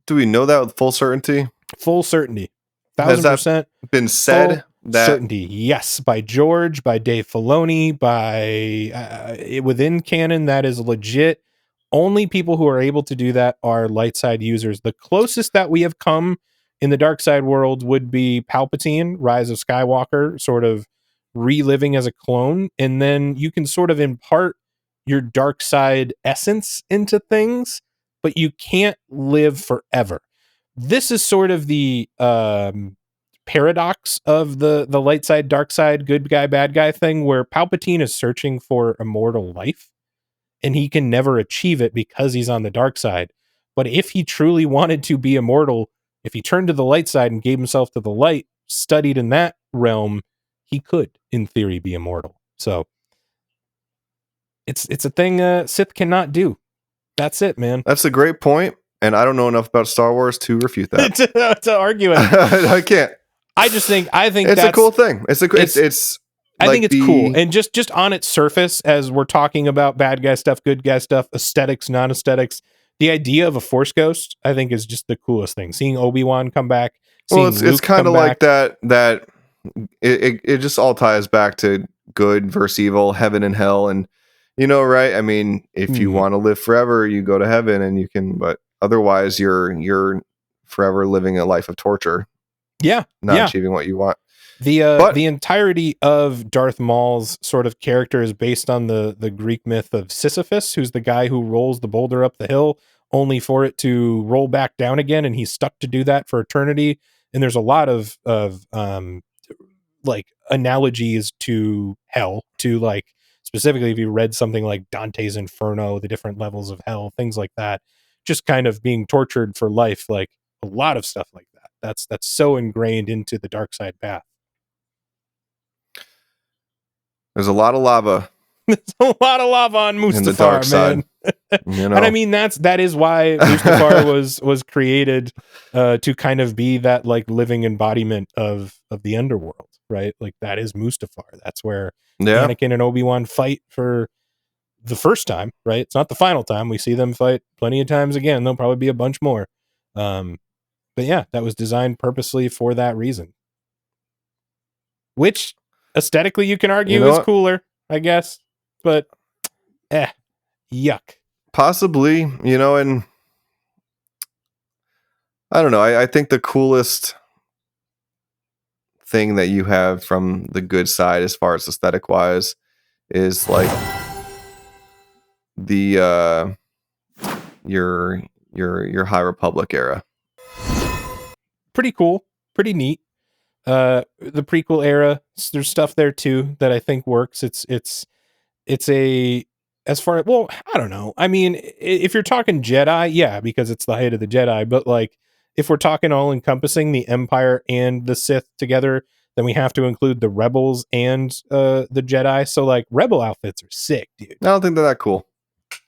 Do we know that with full certainty? Full certainty. 1000% Has that been said? That certainty, yes, by George, by Dave Filoni, by within canon, that is legit. Only people who are able to do that are light side users. The closest that we have come in the dark side world would be Palpatine, Rise of Skywalker, sort of reliving as a clone, and then you can sort of impart your dark side essence into things, but you can't live forever. This is sort of the paradox of the light side, dark side, good guy, bad guy thing, where Palpatine is searching for immortal life and he can never achieve it because he's on the dark side. But if he truly wanted to be immortal, if he turned to the light side and gave himself to the light, studied in that realm, he could, in theory, be immortal. So it's a thing Sith cannot do. That's it, man. That's a great point, and I don't know enough about Star Wars to refute that. to argue it. I can't. I think it's a cool thing. It's I think it's cool. And just on its surface, as we're talking about bad guy stuff, good guy stuff, aesthetics, non-aesthetics, the idea of a Force ghost, I think, is just the coolest thing. Seeing Obi-Wan come back. Well, it's kind of like that it just all ties back to good versus evil, heaven and hell, and right? I mean, if you want to live forever, you go to heaven and you can, but otherwise you're forever living a life of torture. Not achieving what you want. The entirety of Darth Maul's sort of character is based on the Greek myth of Sisyphus, who's the guy who rolls the boulder up the hill only for it to roll back down again, and he's stuck to do that for eternity. And there's a lot of like analogies to hell, to like specifically if you read something like Dante's Inferno, the different levels of hell, things like that, just kind of being tortured for life, like a lot of stuff like that. That's so ingrained into the dark side path. There's a lot of lava. There's a lot of lava on Mustafar, in the dark side, man. And I mean that is why Mustafar was created to kind of be that like living embodiment of the underworld, right? Like that is Mustafar. That's where Anakin and Obi-Wan fight for the first time, right? It's not the final time. We see them fight plenty of times again. There'll probably be a bunch more. But yeah, that was designed purposely for that reason. Which aesthetically you can argue is cooler, I guess. But yuck. Possibly, and I don't know. I think the coolest thing that you have from the good side as far as aesthetic wise is like the your High Republic era. Pretty cool, pretty neat. The prequel era, there's stuff there too that I think works. It's a, as far, well, I don't know. I mean, if you're talking Jedi, yeah, because it's the height of the Jedi, but like if we're talking all encompassing the Empire and the Sith together, then we have to include the Rebels and the Jedi. So like Rebel outfits are sick, dude. I don't think they're that cool.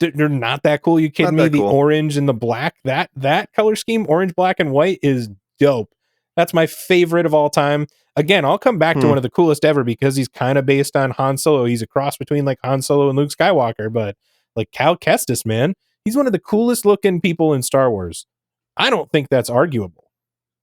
They're not that cool. You kidding me? The orange and the black, that color scheme, orange, black, and white, is dope. That's my favorite of all time. Again, I'll come back to one of the coolest ever because he's kind of based on Han Solo. He's a cross between like Han Solo and Luke Skywalker, but like Cal Kestis, man, he's one of the coolest looking people in Star Wars. I don't think that's arguable.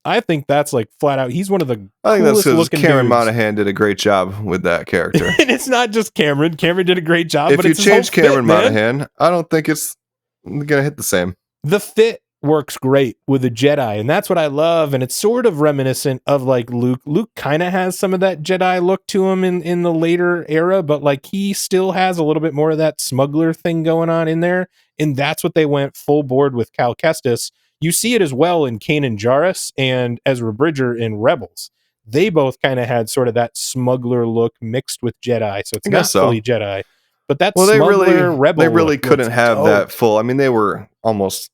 I think that's like flat out. He's one of the I think coolest that's looking Cameron dudes. Monaghan did a great job with that character. And it's not just Cameron. Cameron did a great job. If but you it's change Cameron Monaghan, Monaghan, I don't think it's gonna hit the same. The fit works great with a Jedi, and that's what I love. And it's sort of reminiscent of like Luke. Luke kind of has some of that Jedi look to him in the later era, but like he still has a little bit more of that smuggler thing going on in there. And that's what they went full board with Cal Kestis. You see it as well in Kanan Jarrus and Ezra Bridger in Rebels. They both kind of had sort of that smuggler look mixed with Jedi, so it's not fully Jedi. But that smuggler rebel. They really couldn't have that full. I mean, they were rebels.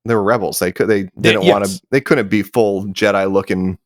They didn't want to. They couldn't be full Jedi looking.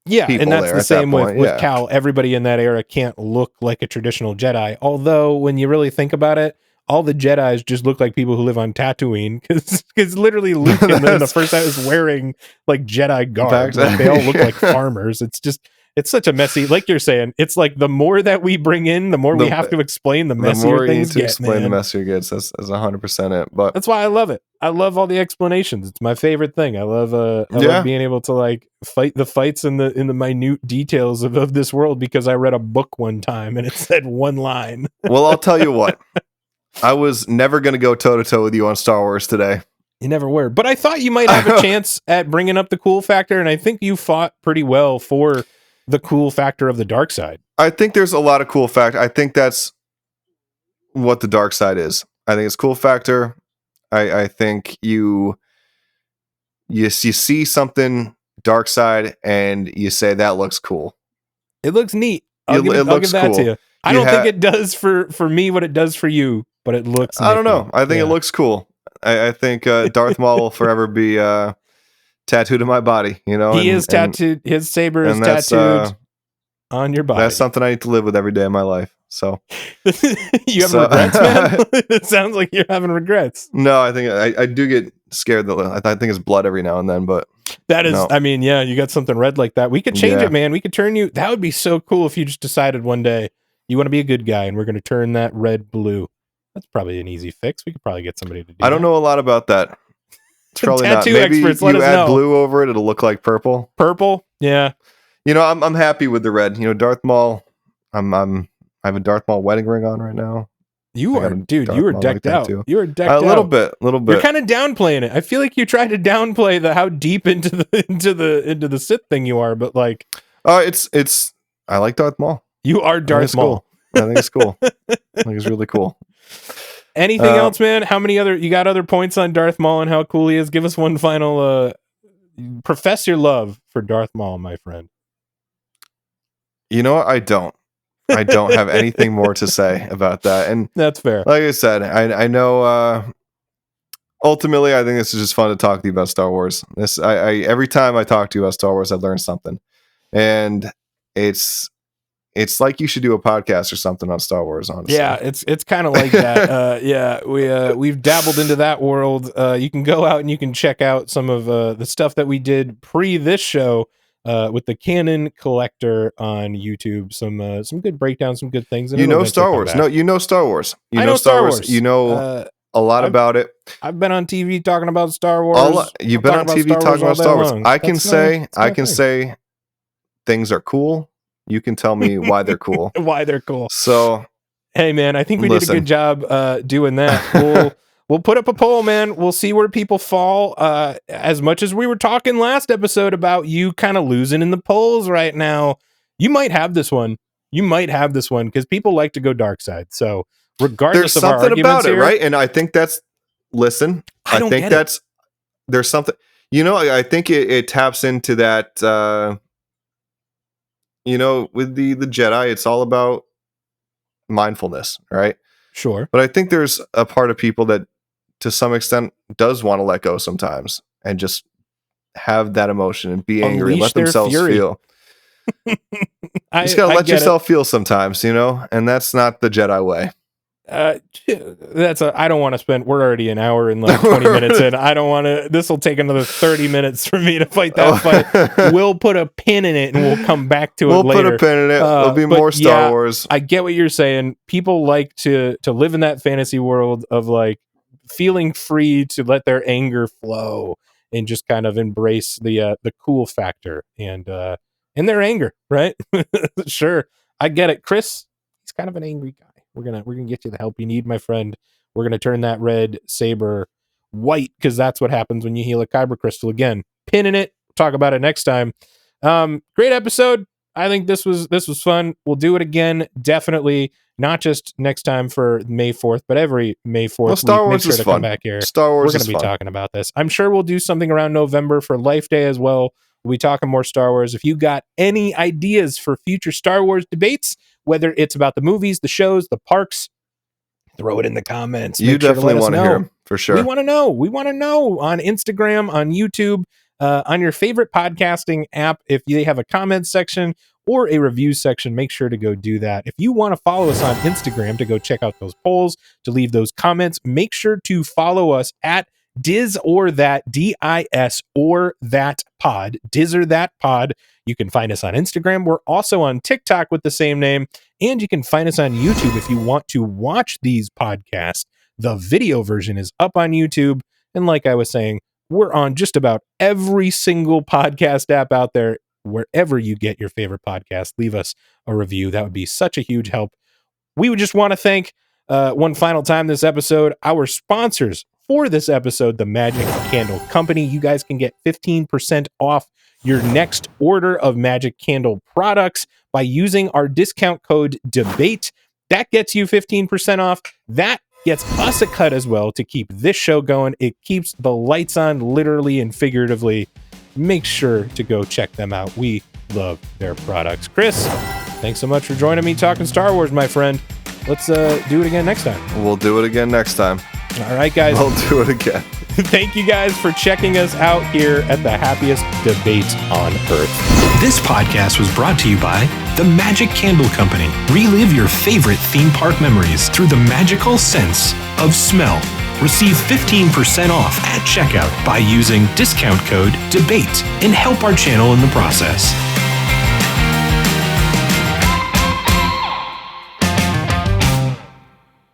Yeah, and that's the same with Cal. Everybody in that era can't look like a traditional Jedi. Although, when you really think about it, all the Jedis just look like people who live on Tatooine, because literally Luke in the first time is wearing like Jedi garb. Like, they all look like farmers. It's such a messy, like you're saying, it's like the more that we bring in, the more we have to explain the messier the more things you need to explain, the messier it gets. That's 100% it. But that's why I love it. I love all the explanations. It's my favorite thing. I love love being able to like fight the fights in the minute details of this world, because I read a book one time and it said one line. Well, I'll tell you what. I was never going to go toe-to-toe with you on Star Wars today. You never were. But I thought you might have a chance at bringing up the cool factor, and I think you fought pretty well for the cool factor of the dark side. I think there's a lot of cool factor. I think that's what the dark side is. I think it's cool factor. I think you see something dark side and you say that looks cool. It looks neat. I'll give that cool to you. I don't think it does for me what it does for you, but it looks I don't know. I think it looks cool. I think Darth Maul will forever be tattooed on my body. He is tattooed. His saber is tattooed on your body. That's something I need to live with every day of my life. So you have regrets, man? It sounds like you're having regrets. No, I think I do get scared that I think it's blood every now and then, but that is, I mean, yeah, you got something red like that. We could change it, man. We could turn you. That would be so cool if you just decided one day you want to be a good guy and we're going to turn that red blue. That's probably an easy fix. We could probably get somebody to do. I don't know a lot about that. It's probably not. Maybe experts, you add blue over it, it'll look like purple. Purple, yeah. I'm happy with the red. Darth Maul. I have a Darth Maul wedding ring on right now. You are, dude. You were decked out. You were decked out. A little bit. You're kind of downplaying it. I feel like you tried to downplay how deep into the Sith thing you are, but like, it's. I like Darth Maul. You are Darth Maul. I think it's cool. I think it's really cool. Anything else, man? How many you got other points on Darth Maul and how cool he is? Give us one final. Profess your love for Darth Maul, my friend. You know what? I don't have anything more to say about that. And that's fair. Like I said, I know ultimately I think this is just fun to talk to you about Star Wars. Every time I talk to you about Star Wars, I've learned something. And it's like you should do a podcast or something on Star Wars, honestly. Yeah, it's kind of like that. We've dabbled into that world. You can go out and you can check out some of the stuff that we did pre this show. with the Canon Collector on YouTube. Some good breakdowns, some good things. And You it'll know eventually Star come Wars. back. No, you know Star Wars. You I know know Star Star Wars. Wars. You know a lot about it. I've been on TV talking about Star Wars. You've been on TV talking about Star Wars. I can say things are cool. You can tell me why they're cool. Why they're cool. So, hey man, I think we did a good job doing that. We'll put up a poll, man. We'll see where people fall. As much as we were talking last episode about you kind of losing in the polls right now, you might have this one. Because people like to go dark side. So regardless there's of our something arguments about it, here, right? And I think that's there's something. I think it taps into that. With the Jedi, it's all about mindfulness, right? Sure. But I think there's a part of people that, to some extent, does want to let go sometimes and just have that emotion and be angry and let themselves feel. You just gotta let yourself feel sometimes, and that's not the Jedi way. I don't want to spend. We're already an hour and like 20 minutes in. I don't want to. This will take another 30 minutes for me to fight that fight. We'll put a pin in it and we'll come back to it later. We'll put a pin in it. There'll be more Star Wars. I get what you're saying. People like to live in that fantasy world of like feeling free to let their anger flow and just kind of embrace the cool factor and their anger, right? Sure, I get it. Chris, he's kind of an angry guy. We're gonna get you the help you need, my friend. We're gonna turn that red saber white because that's what happens when you heal a kyber crystal. Again, pin in it. We'll talk about it next time. Great episode. I think this was fun. We'll do it again, definitely. Not just next time for May 4th, but every May 4th. Well, Star Wars is fun. Come back here. Star Wars. We're gonna be talking about this. I'm sure we'll do something around November for Life Day as well. We'll be talking more Star Wars. If you got any ideas for future Star Wars debates, whether it's about the movies, the shows, the parks, throw it in the comments. You definitely want to hear them, for sure. We want to know. We want to know on Instagram, on YouTube, on your favorite podcasting app. If they have a comment section or a review section, make sure to go do that. If you want to follow us on Instagram to go check out those polls, to leave those comments, make sure to follow us at Diz or That, DIS or That Pod, Diz or That Pod. You can find us on Instagram. We're also on TikTok with the same name, and you can find us on YouTube if you want to watch these podcasts. The video version is up on YouTube, and like I was saying, we're on just about every single podcast app out there. Wherever you get your favorite podcast, leave us a review. That would be such a huge help. We would just want to thank one final time this episode our sponsors for this episode, the Magic Candle Company. You guys can get 15% off your next order of Magic Candle products by using our discount code DEBATE. That gets you 15% off. That gets us a cut as well to keep this show going. It keeps the lights on, literally and figuratively. Make sure to go check them out. We love their products. Chris, thanks so much for joining me talking Star Wars, my friend. Let's do it again next time. We'll do it again next time. All right, guys. We'll do it again. Thank you guys for checking us out here at the happiest debate on Earth. This podcast was brought to you by the Magic Candle Company. Relive your favorite theme park memories through the magical sense of smell. Receive 15% off at checkout by using discount code DEBATE and help our channel in the process.